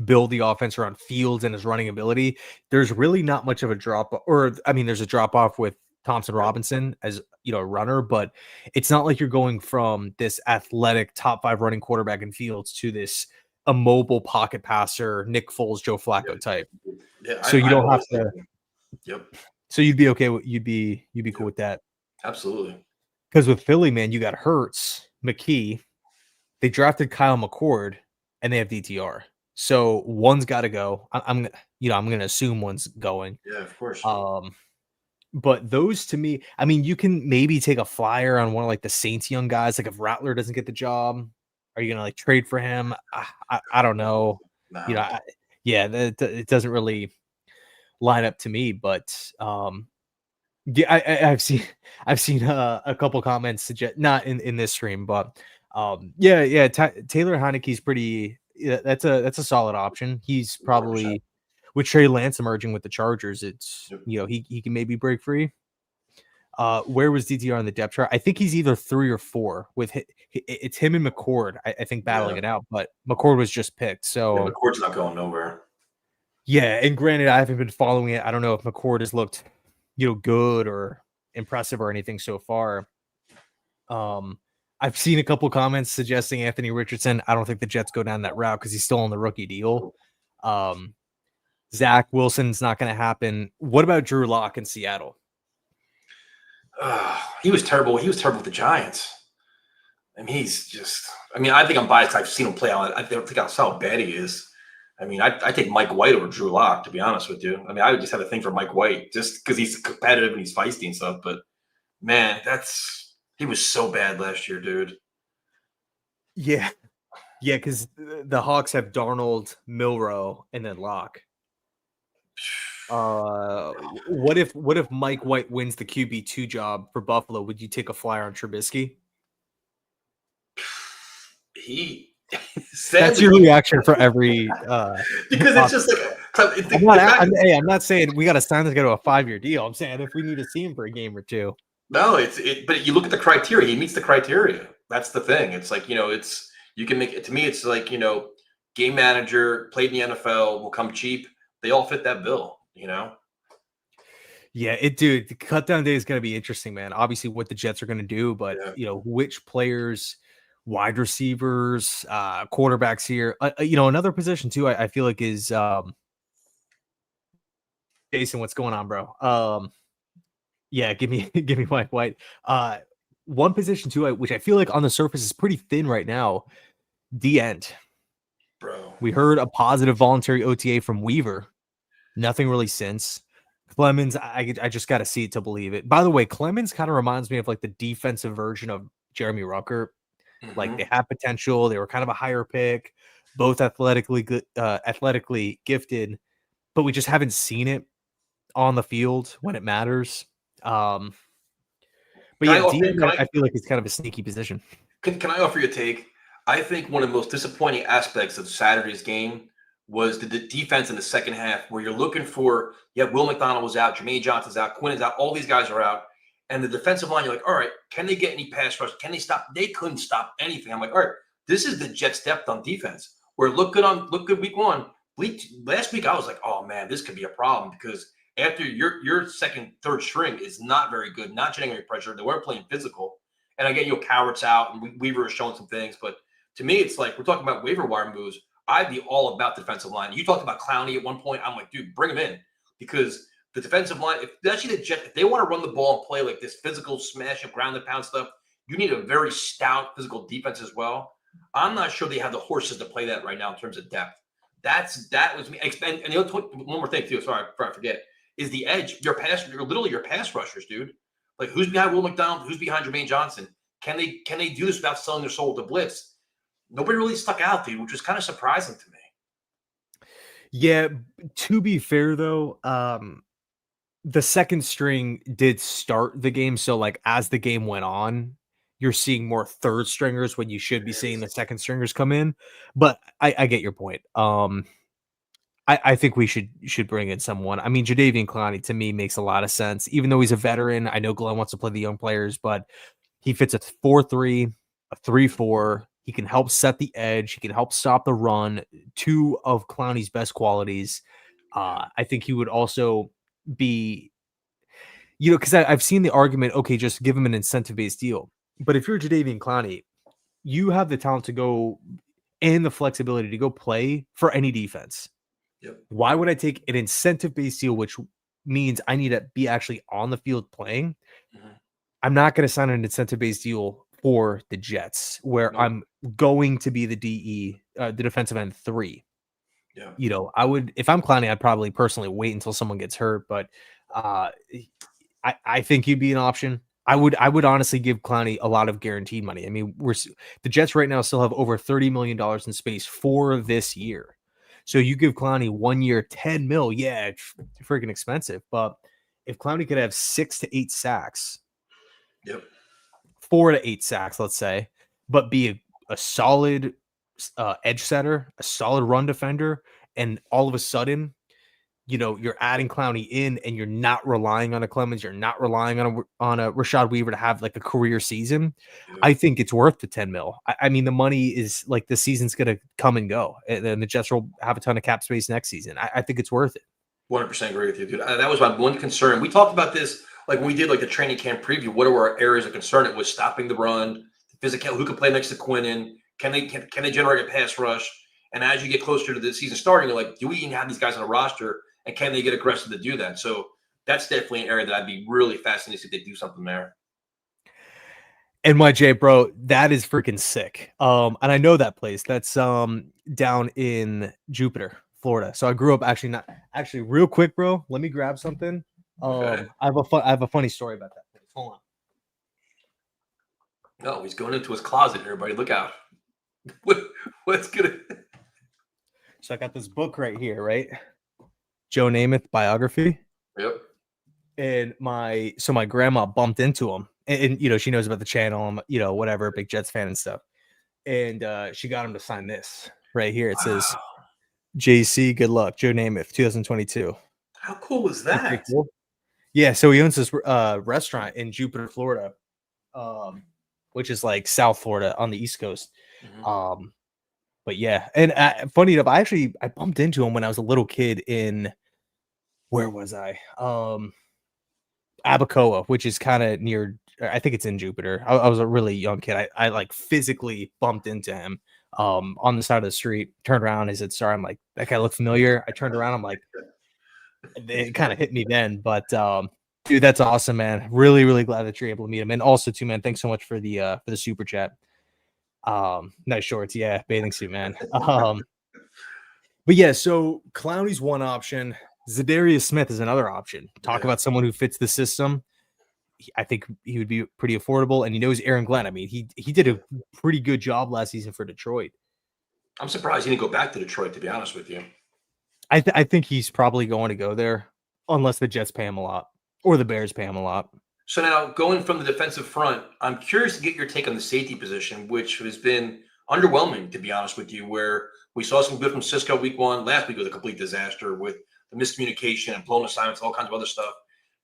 build the offense around Fields and his running ability, there's really not much of a drop, there's a drop off with Thompson Robinson as a runner, but it's not like you're going from this athletic top 5 running quarterback in Fields to this a mobile pocket passer, Nick Foles, Joe Flacco type. Yeah, So you I've don't have always to. liked him. Yep, So you'd be okay. You'd be cool yep, with that. absolutely. Because with Philly, man, you got Hurts, McKee. They drafted Kyle McCord, and they have DTR. So one's got to go. I'm going to assume one's going. Yeah, of course. Um, but those to me, I mean, you can maybe take a flyer on one of like the Saints young guys. Like if Rattler doesn't get the job, are you gonna like trade for him? I don't know. You know, No. yeah, it doesn't really line up to me. But yeah, I've seen a couple comments suggest not in this stream, but yeah, Taylor Heineke's pretty. Yeah, that's a solid option. He's 100%. probably with Trey Lance emerging with the Chargers. It's Yep. he can maybe break free. Where was DTR on the depth chart? I think he's either 3 or 4 with it's him and McCord. I think battling Yeah. it out, but McCord was just picked. Yeah, So McCourt's not going nowhere. yeah, and granted, I haven't been following it. I don't know if McCord has looked, good or impressive or anything so far. I've seen a couple comments suggesting Anthony Richardson. I don't think the Jets go down that route because he's still on the rookie deal. Zach Wilson's not going to happen. What about Drew Lock in Seattle? He was terrible. He was terrible with the Giants. I mean, I think I'm biased. I've seen him play out. I think that's how bad he is. I mean, I take Mike White over Drew Lock, to be honest with you. I mean, I would just have a thing for Mike White just because he's competitive and he's feisty and stuff. But man, he was so bad last year, dude. Yeah. Yeah, because the Hawks have Darnold, Milrow, and then Locke. What if Mike White wins the QB2 job for Buffalo? Would you take a flyer on Trubisky? That's your reaction for every because it's just like I'm not saying we got to sign this guy to a 5-year deal. I'm saying if we need to see him for a game or two. No, but you look at the criteria. He meets the criteria. That's the thing. It's like, you can make it. To me, it's like, game manager, played in the NFL, will come cheap. They all fit that bill, Yeah, dude, the cut down day is going to be interesting, man. Obviously what the Jets are going to do, but Yeah. which players, wide receivers, quarterbacks here, another position too, I feel like is, Jason, what's going on, bro? Yeah, give me Mike White. One position too, which I feel like on the surface is pretty thin right now. D end. Bro. We heard a positive voluntary OTA from Weaver. Nothing really since. Clemens, I just got to see it to believe it. By the way, Clemens kind of reminds me of like the defensive version of Jeremy Rucker. Mm-hmm. Like they have potential. They were kind of a higher pick, both athletically gifted, but we just haven't seen it on the field when it matters. But yeah, I feel like it's kind of a sneaky position. Can I offer you a take? I think one of the most disappointing aspects of Saturday's game was the defense in the second half, where you're looking for, Will McDonald was out, Jermaine Johnson's out, Quinn is out, all these guys are out. And the defensive line, you're like, all right, can they get any pass rush? Can they stop? They couldn't stop anything. I'm like, all right, this is the Jets' depth on defense. Where look good week one. Last week, I was like, oh man, this could be a problem because after your second, third string is not very good, not generating pressure. They weren't playing physical. And again, Cowart's out and Weaver is showing some things. But to me, it's like we're talking about waiver wire moves. I'd be all about defensive line. You talked about Clowney at one point. I'm like, dude, bring him in because the defensive line, especially the Jets, if they want to run the ball and play like this physical smash and ground and pound stuff, you need a very stout physical defense as well. I'm not sure they have the horses to play that right now in terms of depth. That was me. And the other one more thing too. Sorry, before I forget, is the edge. You're literally your pass rushers, dude. Like who's behind Will McDonald? Who's behind Jermaine Johnson? Can they do this without selling their soul to blitz? Nobody really stuck out, dude, which was kind of surprising to me. Yeah, to be fair though, the second string did start the game, so like as the game went on, you're seeing more third stringers when you should be seeing the second stringers come in. But I get your point. I think we should bring in someone. I mean, Jadeveon Clowney to me makes a lot of sense, even though he's a veteran. I know Glenn wants to play the young players, but he fits a 4-3, a 3-4. He can help set the edge. He can help stop the run. Two of Clowney's best qualities. I think he would also be, because I've seen the argument, okay, just give him an incentive-based deal. But if you're Jadeveon Clowney, you have the talent to go and the flexibility to go play for any defense. Yep. Why would I take an incentive-based deal, which means I need to be actually on the field playing? Mhm. I'm not going to sign an incentive-based deal for the Jets where Nope. I'm going to be the the defensive end 3. Yeah. I would, if I'm Clowney, I'd probably personally wait until someone gets hurt, but uh, I think he'd be an option. I would honestly give Clowney a lot of guaranteed money. I mean, the Jets right now still have over $30 million in space for this year. So you give Clowney 1 year, 10 mil. Yeah, it's freaking expensive. But if Clowney could have 6 to 8 sacks, Yep. 4 to 8 sacks, let's say, but be a solid edge setter, a solid run defender, and all of a sudden, you're adding Clowney in, and you're not relying on a Clemens, you're not relying on a Rashad Weaver to have like a career season. Yep. I think it's worth the 10 mil. I mean, the money is like the season's gonna come and go, and then the Jets will have a ton of cap space next season. I think it's worth it. 100% agree with you, dude. That was my one concern. We talked about this like when we did like the training camp preview. What are our areas of concern? It was stopping the run, physical. Who can play next to Quinnen? Can they generate a pass rush? And as you get closer to the season starting, you're like, do we even have these guys on the roster? And can they get aggressive to do that? So that's definitely an area that I'd be really fascinated to see if they do something there. And my J, bro, that is freaking sick. And I know that place. That's down in Jupiter, Florida. So I grew up actually real quick, bro. Let me grab something. Okay. I have a funny story about that place. Hold on. No, he's going into his closet. Everybody, look out. What, what's gonna? So I got this book right here, right? Joe Namath biography. Yep. And my grandma bumped into him, and she knows about the channel, and whatever, big Jets fan and stuff. And she got him to sign this right here. It says Wow. JC, good luck, Joe Namath, 2022. How cool is That's pretty that? cool. Yeah, so he owns this restaurant in Jupiter, Florida, which is like South Florida on the East Coast. Mhm. But yeah, and funny enough, I bumped into him when I was a little kid in, where was I? Abacoa, which is kind of near. I think it's in Jupiter. I was a really young kid. I like physically bumped into him on the side of the street. Turned around. He said, "Sorry." I'm like, "That guy looked familiar." I turned around. I'm like, it kind of hit me then. But dude, that's awesome, man. Really, really glad that you're able to meet him. And also, too, man, thanks so much for the super chat. Nice shorts, yeah, bathing suit, man. But yeah, so Clowney's one option. Zadarius Smith is another option. Talk Yeah. about someone who fits the system. I think he would be pretty affordable, and he knows Aaron Glenn. I mean, he did a pretty good job last season for Detroit. I'm surprised he didn't go back to Detroit, to be honest with you. I think he's probably going to go there unless the Jets pay him a lot or the Bears pay him a lot. So now going from the defensive front, I'm curious to get your take on the safety position, which has been underwhelming, to be honest with you, where we saw some good from Cisco week one. Last week was a complete disaster with the miscommunication and blown assignments, all kinds of other stuff.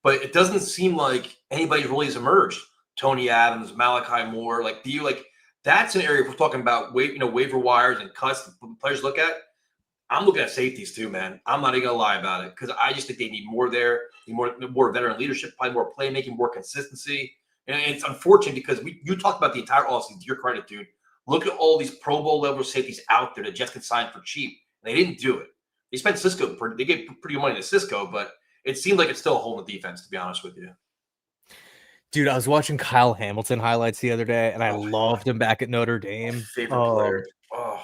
But it doesn't seem like anybody really has emerged. Tony Adams, Malachi Moore, like, do you like that's an area if we're talking about waiver wires and cuts that players look at. I'm looking at safeties too, man. I'm not even gonna lie about it because I just think they need more there, need more veteran leadership, probably more playmaking, more consistency. And it's unfortunate because you talked about the entire offseason. To your credit, dude, look at all these Pro Bowl level safeties out there that Jets could sign for cheap. And they didn't do it. They spent Cisco. They gave pretty good money to Cisco, but it seemed like it's still a hole in the defense. To be honest with you, Dude, I was watching Kyle Hamilton highlights the other day, and I oh, loved him back at Notre Dame. favorite player. Oh,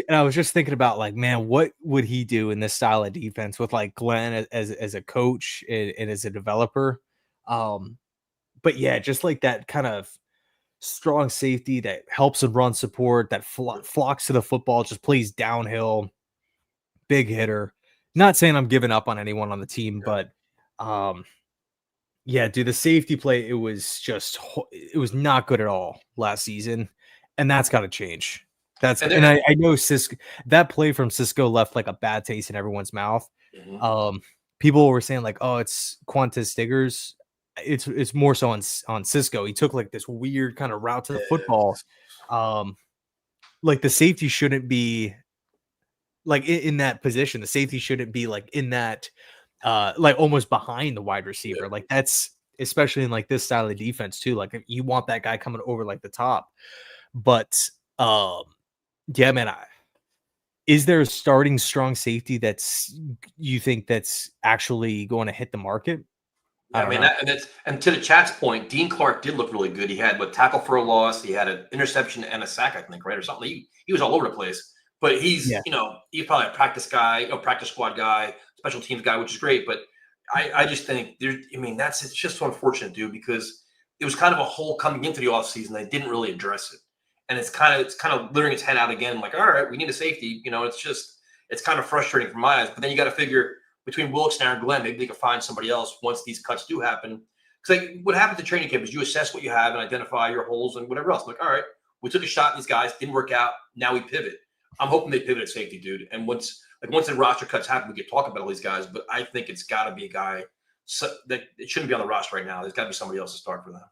And I was just thinking about, like, man, what would he do in this style of defense with like Glenn as a coach and as a developer? But yeah, just like that kind of strong safety that helps and run support, that flocks to the football, just plays downhill, big hitter. Not saying I'm giving up on anyone on the team, yeah. but yeah, dude, the safety play, it was not good at all last season, and that's got to change. And And then, I know Cisco, that play from Cisco left like a bad taste in everyone's mouth. mhm. Um, People were saying like, "Oh, it's Quantas Stiggers." It's more so on Cisco. He took like this weird kind of route to the football. Um, like the safety shouldn't be like in that position. The safety shouldn't be like in that like almost behind the wide Yeah. receiver. Like that's especially in like this style of defense too. Like you want that guy coming over like the top. But Yeah, man. Is there a starting strong safety that's you think that's actually going to hit the market? I Yeah, I don't mean know. that, and that's and to the chat's point, Dean Clark did look really good. He had what tackle for a loss, he had an interception and a sack, I think, right or something. He was all over the place. But Yeah. he's probably a practice guy, practice squad guy, special teams guy, which is great. But I just think it's just so unfortunate, dude, because it was kind of a hole coming into the offseason. They didn't really address it. And it's kind of leering its head out again, like, all right, we need a safety. It's kind of frustrating from my eyes. But then you got to figure between Wilkes and Aaron Glenn, maybe they could find somebody else once these cuts do happen. Because what happens to training camp is you assess what you have and identify your holes and whatever else. Like, all right, we took a shot at these guys, didn't work out. Now we pivot. I'm hoping they pivot at safety, dude. And once the roster cuts happen, we can talk about all these guys. But I think it's got to be a guy that it shouldn't be on the roster right now. There's got to be somebody else to start for them.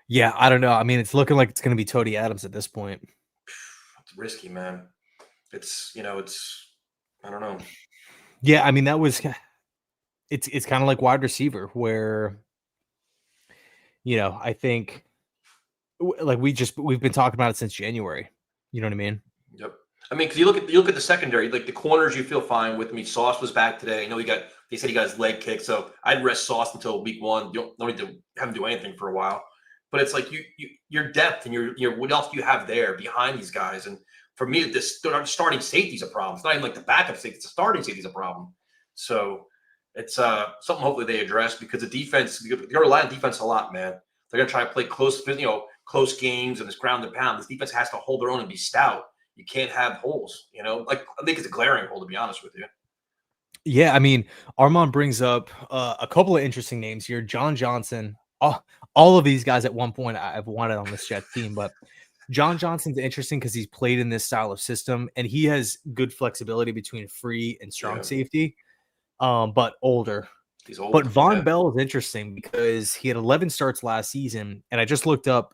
Yeah, I don't know. I mean, it's looking like it's going to be Tony Adams at this point. It's risky, man. It's I don't know. Yeah, I mean it's kind of like wide receiver where I think like we've been talking about it since January. You know what I mean? Yep. I mean, because you look at the secondary, like the corners, you feel fine with me. Sauce was back today. I know they said he got his leg kicked, so I'd rest Sauce until week one. You don't need to have him do anything for a while. But it's like your depth and your what else do you have there behind these guys? And for me, this starting safety is a problem. It's not even like the backup safety; it's the starting safety is a problem. So it's something hopefully they address because the defense, they're going to rely on defense a lot, man. They're going to try to play close games and this ground and pound. This defense has to hold their own and be stout. You can't have holes, like I think it's a glaring hole, to be honest with you. Yeah, I mean, Armand brings up a couple of interesting names here. John Johnson, all of these guys at one point I've wanted on this Jets team, but John Johnson's interesting because he's played in this style of system and he has good flexibility between free and strong Yeah, safety, but older. he's But old. Von Yeah. Bell is interesting because he had 11 starts last season, and I just looked up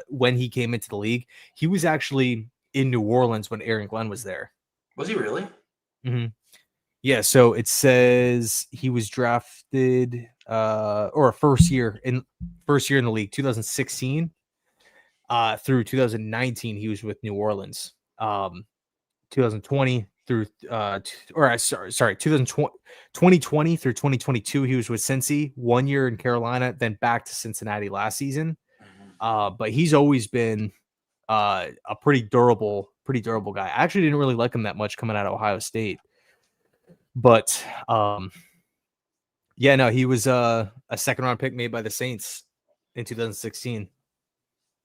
when he came into the league. He was actually in New Orleans when Aaron Glenn was there. Was he really? Mm-hmm. Yeah, so it says he was drafted or first year in the league, 2016 through 2019 he was with New Orleans. 2020 through 2020 through 2022 he was with Cincy, 1 year in Carolina, then back to Cincinnati last season. But he's always been a pretty durable guy. I actually didn't really like him that much coming out of Ohio State. But yeah, no, he was a second round pick made by the Saints in 2016.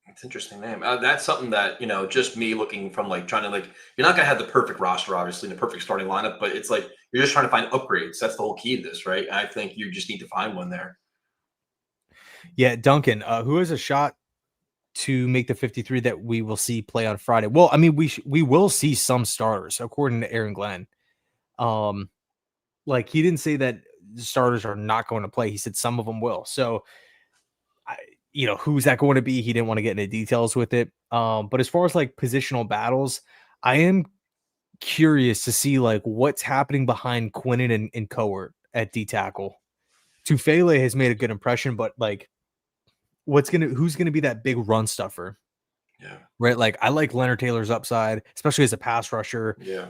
It's an interesting name. That's something that just me looking from like trying to like. You're not gonna have the perfect roster, obviously, and the perfect starting lineup, but it's like you're just trying to find upgrades. That's the whole key to this, right? And I think you just need to find one there. Yeah, Duncan, who has a shot to make the 53 that we will see play on Friday? Well, I mean, we will see some starters according to Aaron Glenn. Like he didn't say that the starters are not going to play. He said some of them will. So, who's that going to be? He didn't want to get into details with it. But as far as like positional battles, I am curious to see like what's happening behind Quinnen and Cowart at D tackle. Tufele has made a good impression, but like, who's gonna be that big run stuffer? Yeah. Right. Like I like Leonard Taylor's upside, especially as a pass rusher. Yeah.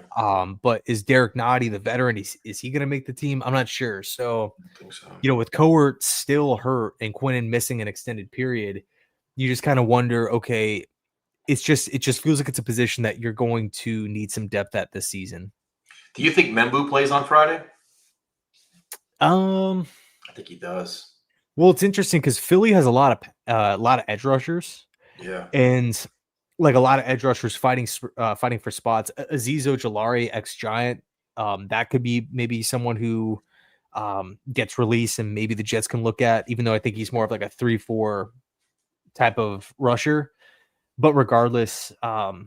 But is Derek Noddy, the veteran, is he gonna make the team? I'm not sure. So, I think so. with Cowart still hurt and Quinnen missing an extended period, you just kind of wonder, okay, it just feels like it's a position that you're going to need some depth at this season. Do you think Membu plays on Friday? I think he does. Well, it's interesting because Philly has a lot of edge rushers. Yeah. And like a lot of edge rushers fighting for spots. Azeez Ojulari, ex-Giant, that could be maybe someone who gets released and maybe the Jets can look at, even though I think he's more of like a 3-4 type of rusher. But regardless, I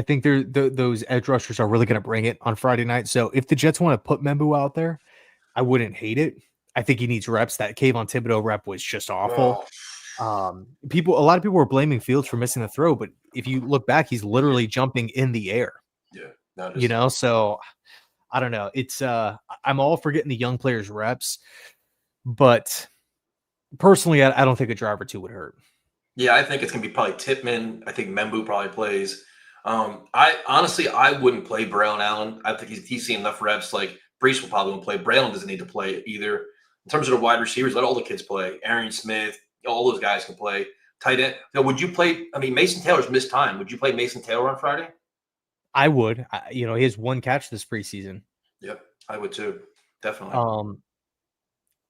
think those edge rushers are really going to bring it on Friday night. So if the Jets want to put Membu out there, I wouldn't hate it. I think he needs reps. That Kayvon Thibodeau rep was just awful. A lot of people were blaming Fields for missing the throw, but if you look back, he's literally jumping in the air. Yeah. So I don't know. It's I'm all for getting the young players reps, but personally, I don't think a drive or two would hurt. Yeah, I think it's gonna be probably Titman. I think Membu probably plays. I honestly I wouldn't play Braylon Allen. I think he's seen enough reps. Like Brees will probably won't play. Braylon doesn't need to play either. In terms of the wide receivers, let all the kids play. Aaron Smith, all those guys can play. Tight end. Now, would you play? I mean, Mason Taylor's missed time. Would you play Mason Taylor on Friday? I would. He has one catch this preseason. Yep, I would too. Definitely. Um,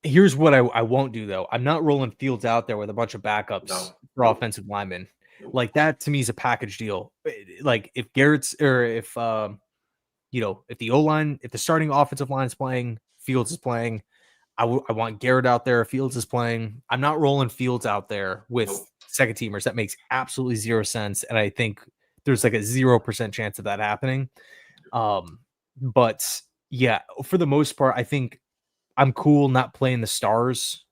Here's what I won't do though. I'm not rolling Fields out there with a bunch of backups No. for Nope. offensive linemen. Nope. Like that to me is a package deal. Like if Garrett's or if if the O line, if the starting offensive line is playing, Fields is playing. I want Garrett out there. Fields is playing. I'm not rolling Fields out there with Nope. second teamers. That makes absolutely zero sense. And I think there's like a 0% chance of that happening. But yeah, for the most part, I think I'm cool not playing the stars.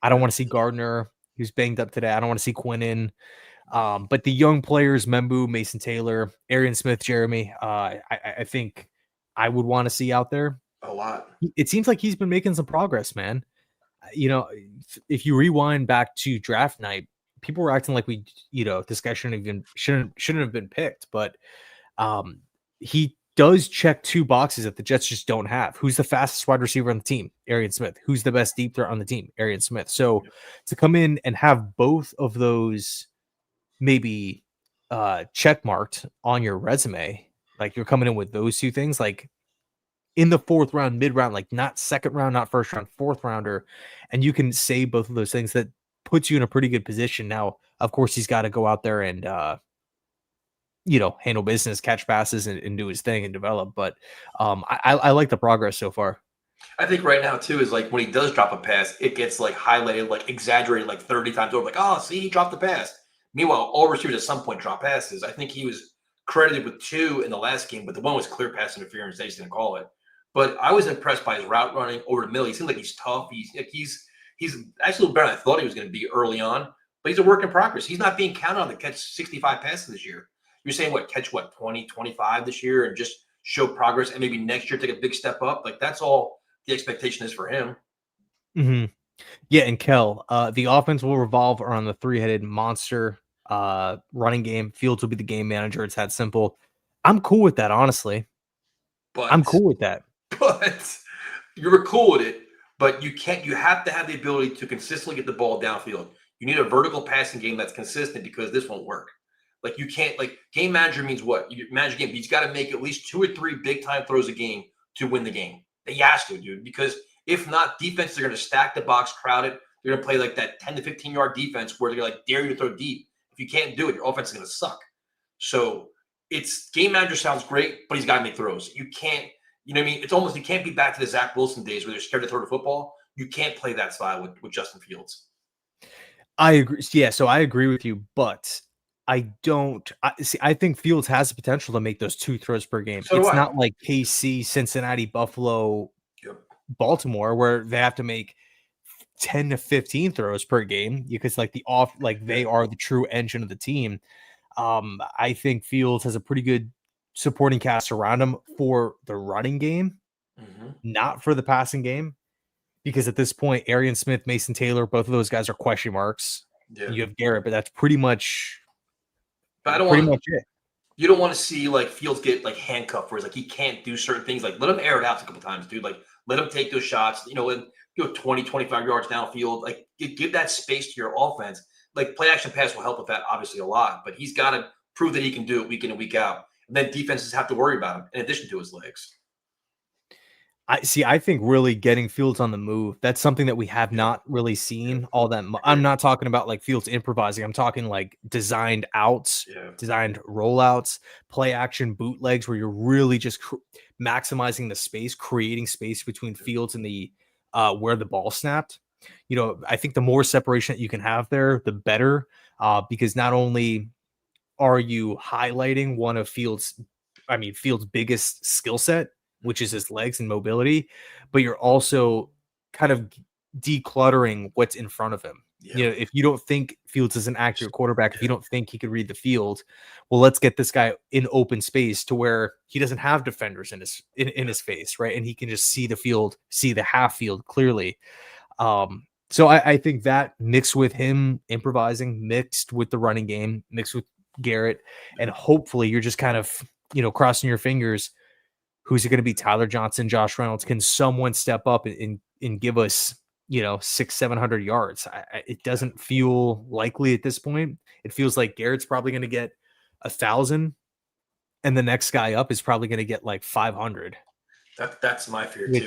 I don't Yeah. want to see Gardner, who's banged up today. I don't want to see Quinnen. But the young players, Membu, Mason Taylor, Arian Smith, Jeremy, I think I would want to see out there. A lot. It seems like he's been making some progress, man. If you rewind back to draft night, people were acting like this guy shouldn't have been picked, but he does check two boxes that the Jets just don't have. Who's the fastest wide receiver on the team? Arian Smith. Who's the best deep threat on the team? Arian Smith. So to come in and have both of those maybe check marked on your resume, like you're coming in with those two things, like in the fourth round, mid round, like not second round, not first round, fourth rounder, and you can say both of those things, that puts you in a pretty good position. Now, of course, he's got to go out there and handle business, catch passes, and do his thing and develop. But I like the progress so far. I think right now too is like when he does drop a pass, it gets like highlighted, like exaggerated, like 30 times over. Like, oh, see, he dropped the pass. Meanwhile, all receivers at some point drop passes. I think he was credited with two in the last game, but the one was clear pass interference. They just didn't call it. But I was impressed by his route running over the middle. He seems like he's tough. He's actually better than I thought he was going to be early on. But he's a work in progress. He's not being counted on to catch 65 passes this year. You're saying catch 20, 25 this year and just show progress, and maybe next year take a big step up. Like that's all the expectation is for him. Mm-hmm. Yeah, and Kel, the offense will revolve around the three-headed monster running game. Fields will be the game manager. It's that simple. I'm cool with that, honestly. I'm But cool with that. but you were cool with it. But you can't. You have to have the ability to consistently get the ball downfield. You need a vertical passing game that's consistent because this won't work. Like you can't. Like game manager means what? You manage a game. He's got to make at least 2 or 3 big time throws a game to win the game. He has to, dude. Because if not, defenses are going to stack the box, crowd it. They're going to play like that 10 to 15 yard defense where they're like dare you to throw deep. If you can't do it, your offense is going to suck. So it's game manager sounds great, but he's got to make throws. You can't. You know what I mean? It's almost, you can't be back to the Zach Wilson days where they're scared to throw the football. You can't play that style with Justin Fields. I agree. Yeah, so I agree with you, but I don't see. I think Fields has the potential to make those 2 throws per game. So do It's I. not like KC, Cincinnati, Buffalo, Yep. Baltimore, where they have to make 10 to 15 throws per game because they are the true engine of the team. I think Fields has a pretty good supporting cast around him for the running game, Mm-hmm. not for the passing game. Because at this point, Arian Smith, Mason Taylor, both of those guys are question marks. Yeah. You have Garrett, but that's pretty much But I don't want it. you don't want to see like Fields get like handcuffed where it's like he can't do certain things. Like let him air it out a couple times, dude. Like let him take those shots, and 20, 25 yards downfield. Like give that space to your offense. Like play action pass will help with that obviously a lot, but he's got to prove that he can do it week in and week out. And then defenses have to worry about him in addition to his legs. I think really getting Fields on the move, that's something that we have Yep. not really Yep. seen all that much. I'm not talking about like Fields improvising. I'm talking like designed outs, Yeah. designed rollouts, play action bootlegs, where you're really just maximizing the space, creating space between Fields and the where the ball snapped. I think the more separation that you can have there, the better, because not only are you highlighting one of Fields' biggest skill set, which is his legs and mobility, but you're also kind of decluttering what's in front of him. Yeah. If you don't think Fields is an accurate quarterback, if you don't think he could read the field, well, let's get this guy in open space to where he doesn't have defenders in his face, right? And he can just see the field, see the half field clearly. So I think that mixed with him improvising, mixed with the running game, mixed with Garrett, and hopefully you're just kind of, crossing your fingers. Who's it going to be? Tyler Johnson, Josh Reynolds? Can someone step up and give us, 600-700 yards? It doesn't feel likely at this point. It feels like Garrett's probably going to get 1,000, and the next guy up is probably going to get like 500. That's my fear too.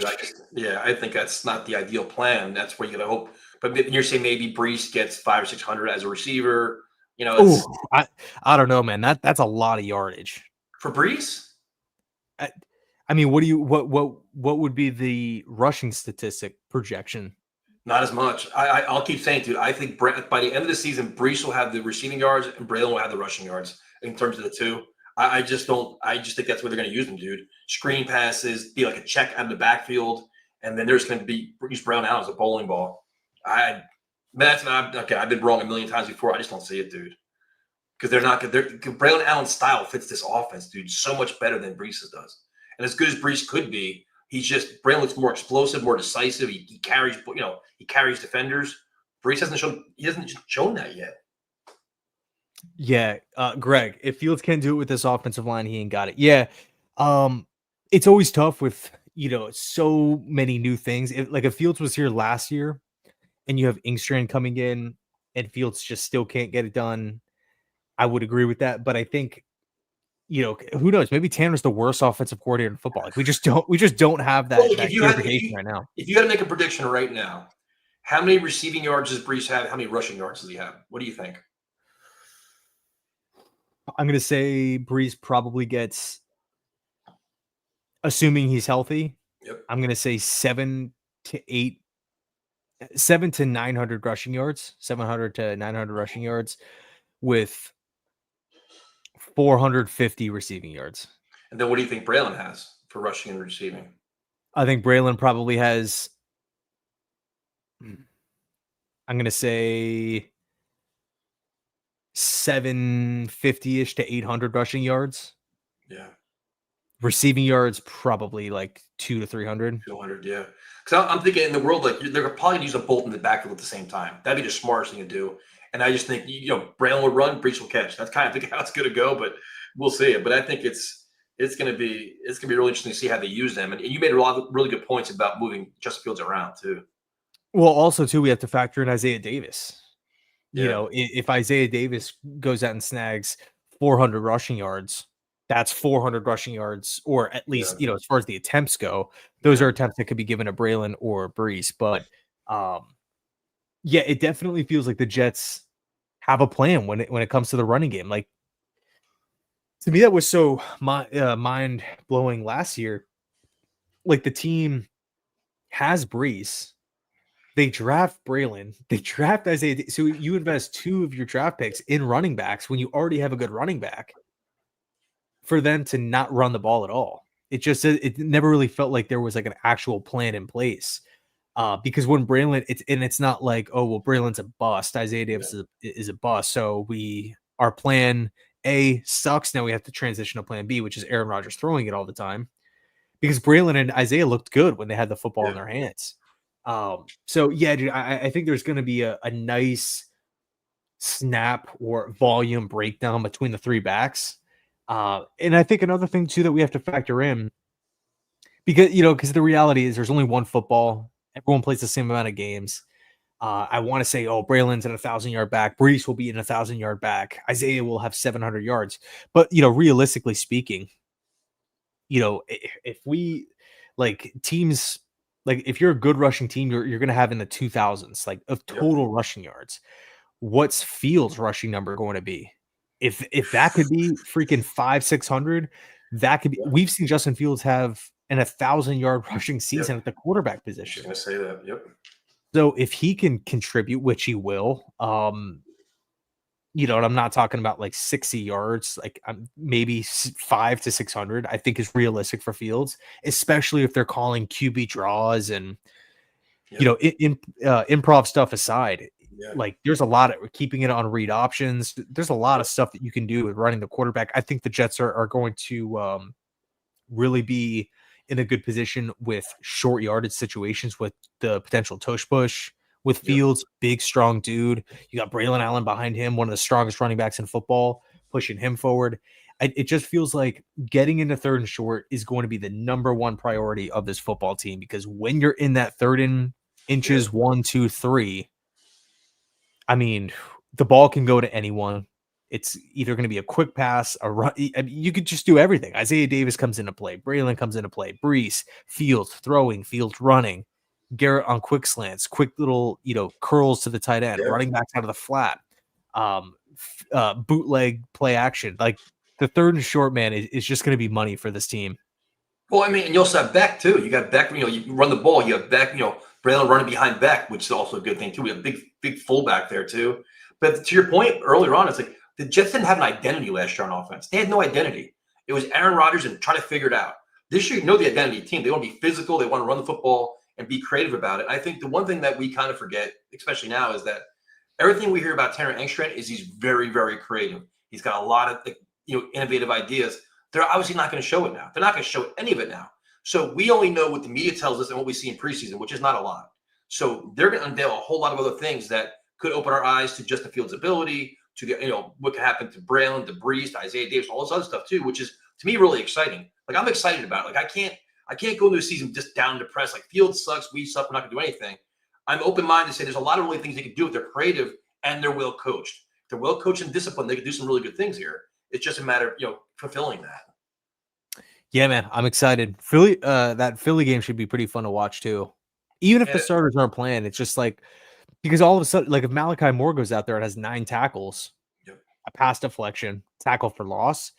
Which, I think that's not the ideal plan. That's where you gotta hope. But you're saying maybe Brees gets 5 or 600 as a receiver. oh, It's I don't know, man. That's a lot of yardage. for Brees. I mean, what would be the rushing statistic projection? Not as much. I'll keep saying, dude. I think by the end of the season, Brees will have the receiving yards and Braylon will have the rushing yards in terms of the two. I just don't. I just think that's where they're going to use them, dude. Screen passes, be like a check out of the backfield, and then there's going to be use Brown out as a bowling ball. That's not okay. I've been wrong a million times before. I just don't see it, dude. Because they're not. Braylon Allen's style fits this offense, dude, so much better than Brees's does. And as good as Brees could be, Braylon looks more explosive, more decisive. He carries, he carries defenders. Brees hasn't shown that yet. Yeah, Greg, if Fields can't do it with this offensive line, he ain't got it. Yeah, it's always tough with so many new things. If Fields was here last year, and you have Inkstrand coming in, and Fields just still can't get it done, I would agree with that. But I think who knows? Maybe Tanner's the worst offensive coordinator in football. We just don't have that clarification right now. If you had to make a prediction right now, how many receiving yards does Brees have? How many rushing yards does he have? What do you think? I'm going to say Brees probably gets, assuming he's healthy. Yep. I'm going to say 7 to 900 rushing yards, 700 to 900 rushing yards, with 450 receiving yards. And then what do you think Braylon has for rushing and receiving? I think Braylon probably has, I'm going to say 750-ish to 800 rushing yards. Yeah. Receiving yards, probably like 200 to 300. 200, yeah. Because I'm thinking in the world, like they're probably use a bolt in the backfield at the same time. That'd be the smartest thing to do. And I just think Braylon will run, Brees will catch. That's kind of how it's going to go, but we'll see it. But I think it's going to be really interesting to see how they use them. And you made a lot of really good points about moving Justin Fields around too. Well, also too, we have to factor in Isaiah Davis. Yeah. If Isaiah Davis goes out and snags 400 rushing yards, that's 400 rushing yards, or at least, as far as the attempts go, those are attempts that could be given to Braylon or Brees. But it definitely feels like the Jets have a plan when it comes to the running game. Like, to me, that was so mind blowing last year. Like, the team has Brees. They draft Braylon. They draft Isaiah. So you invest 2 of your draft picks in running backs when you already have a good running back, for them to not run the ball at all. It never really felt like there was like an actual plan in place. Because when Braylon, it's not like, oh, well, Braylon's a bust. Isaiah Davis is a bust. So our plan A sucks. Now we have to transition to plan B, which is Aaron Rodgers throwing it all the time. Because Braylon and Isaiah looked good when they had the football in their hands. So yeah, dude, I think there's going to be a nice snap or volume breakdown between the 3 backs. And I think another thing too that we have to factor in, because the reality is there's only one football. Everyone plays the same amount of games. I want to say, Braylon's in 1,000-yard back. Brees will be in 1,000-yard back. Isaiah will have 700 yards. But, realistically speaking, if we teams, if you're a good rushing team, you're going to have in the 2,000s, of total rushing yards. What's Fields' rushing number going to be? If that could be freaking 500-600, that could be. We've seen Justin Fields have an 1,000-yard rushing season at the quarterback position. I was going to say that. Yep. So if he can contribute, which he will, and I'm not talking about 60 yards, maybe 500 to 600, I think is realistic for Fields, especially if they're calling QB draws and, improv stuff aside. There's a lot of keeping it on read options. There's a lot of stuff that you can do with running the quarterback. I think the Jets are going to really be in a good position with short yardage situations with the potential tush push, with Yep. Fields, big, strong dude. You got Braylon Allen behind him, one of the strongest running backs in football, pushing him forward. It just feels like getting into third and short is going to be the number one priority of this football team, because when you're in that third and Yeah. inches, 1, 2, 3, I mean, the ball can go to anyone. It's either going to be a quick pass, a run. I mean, you could just do everything. Isaiah Davis comes into play. Braylon comes into play. Brees, Fields throwing, Fields running. Garrett on quick slants, quick little, curls to the tight end, Yeah. running backs out of the flat, bootleg play action. Like the third and short, man, is just going to be money for this team. Well, I mean, and you also have Beck too. You got Beck. You run the ball. You have Beck. Braylon running behind Beck, which is also a good thing too. We have big fullback there too. But to your point earlier on, it's like the Jets didn't have an identity last year on offense. They had no identity. It was Aaron Rodgers and trying to figure it out. This year, you know the identity team. They want to be physical. They want to run the football and be creative about it. I think the one thing that we kind of forget, especially now, is that everything we hear about Tanner Engstrand is he's very, very creative. He's got a lot of innovative ideas. They're obviously not going to show it now. They're not going to show any of it now. So we only know what the media tells us and what we see in preseason, which is not a lot. So they're going to unveil a whole lot of other things that could open our eyes to just the Fields' ability, to the, what could happen to Braylon, to Brees, to Isaiah Davis, all this other stuff too, which is to me really exciting. Like I'm excited about it. Like I can't go into a season just down depressed. Like Fields sucks, we suck, we're not going to do anything. I'm open-minded to say there's a lot of really things they can do if they're creative and they're well coached. If they're well coached and disciplined, they can do some really good things here. It's just a matter of fulfilling that. Yeah, man, I'm excited. Philly, that Philly game should be pretty fun to watch too. Even if the starters aren't playing, it's just like, because all of a sudden, like if Malachi Moore goes out there and has 9 tackles, Yep. a pass deflection, tackle for loss,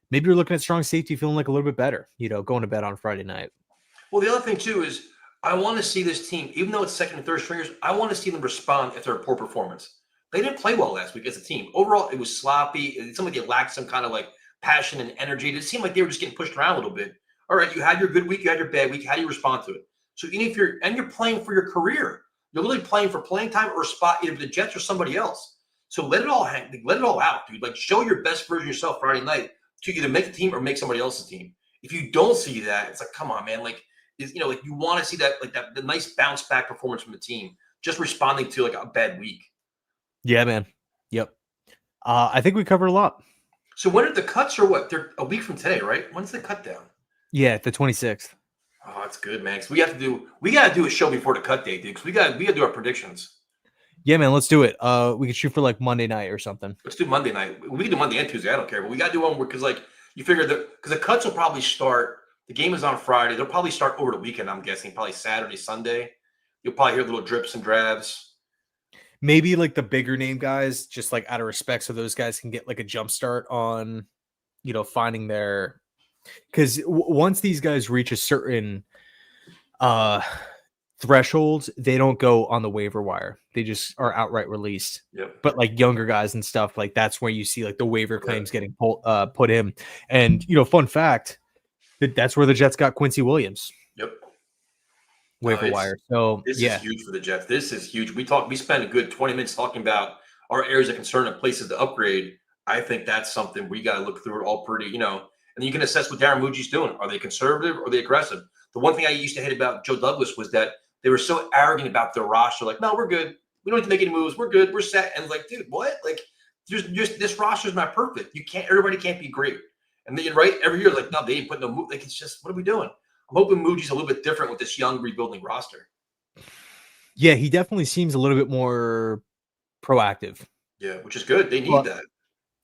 maybe you're looking at strong safety feeling like a little bit better, going to bed on Friday night. Well, the other thing too is I want to see this team, even though it's second and third stringers, I want to see them respond if they're a poor performance. They didn't play well last week as a team. Overall, it was sloppy. It seemed like they lacked some kind of like passion and energy. It seemed like they were just getting pushed around a little bit. All right, you had your good week, you had your bad week. How do you respond to it? So even if you're playing for your career, you're literally playing for playing time or a spot either the Jets or somebody else. So let it all out, dude. Like show your best version of yourself Friday night to either make the team or make somebody else's team. If you don't see that, it's like, come on, man. Like you want to see that, like that the nice bounce back performance from the team, just responding to like a bad week. Yeah, man. Yep. I think we covered a lot. So when are the cuts or what? They're a week from today, right? When's the cut down? Yeah, the 26th. Oh, that's good, man. We got to do a show before the cut date, dude. Because we got to do our predictions. Yeah, man. Let's do it. We could shoot for like Monday night or something. Let's do Monday night. We can do Monday and Tuesday. I don't care, but we got to do one because like you figure because the cuts will probably start. The game is on Friday. They'll probably start over the weekend. I'm guessing probably Saturday, Sunday. You'll probably hear little drips and drabs. Maybe like the bigger name guys, just like out of respect, so those guys can get like a jump start on, finding their. Because once these guys reach a certain threshold, they don't go on the waiver wire. They just are outright released. Yep. But like younger guys and stuff, like that's where you see like the waiver claims getting put in. And fun fact, that's where the Jets got Quincy Williams. Yep. Waiver wire. So this is huge for the Jets. This is huge. We spent a good 20 minutes talking about our areas of concern and places to upgrade. I think that's something we got to look through it all pretty, and you can assess what Darren Muji's doing. Are they conservative or are they aggressive? The one thing I used to hate about Joe Douglas was that they were so arrogant about their roster. Like, no, we're good. We don't need to make any moves. We're good. We're set. And like, dude, what? Like, just this roster is not perfect. Everybody can't be great. And then right every year, like, no, they ain't putting no move. Like, it's just, what are we doing? I'm hoping Muji's a little bit different with this young rebuilding roster. Yeah, he definitely seems a little bit more proactive. Yeah, which is good. They need that.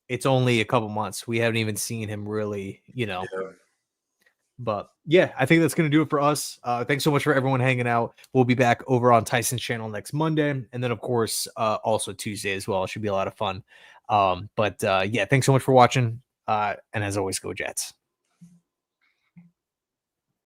It's only a couple months. We haven't even seen him really, Yeah. But yeah, I think that's going to do it for us. Thanks so much for everyone hanging out. We'll be back over on Tyson's channel next Monday. And then, of course, also Tuesday as well. It should be a lot of fun. But yeah, thanks so much for watching. And as always, go Jets.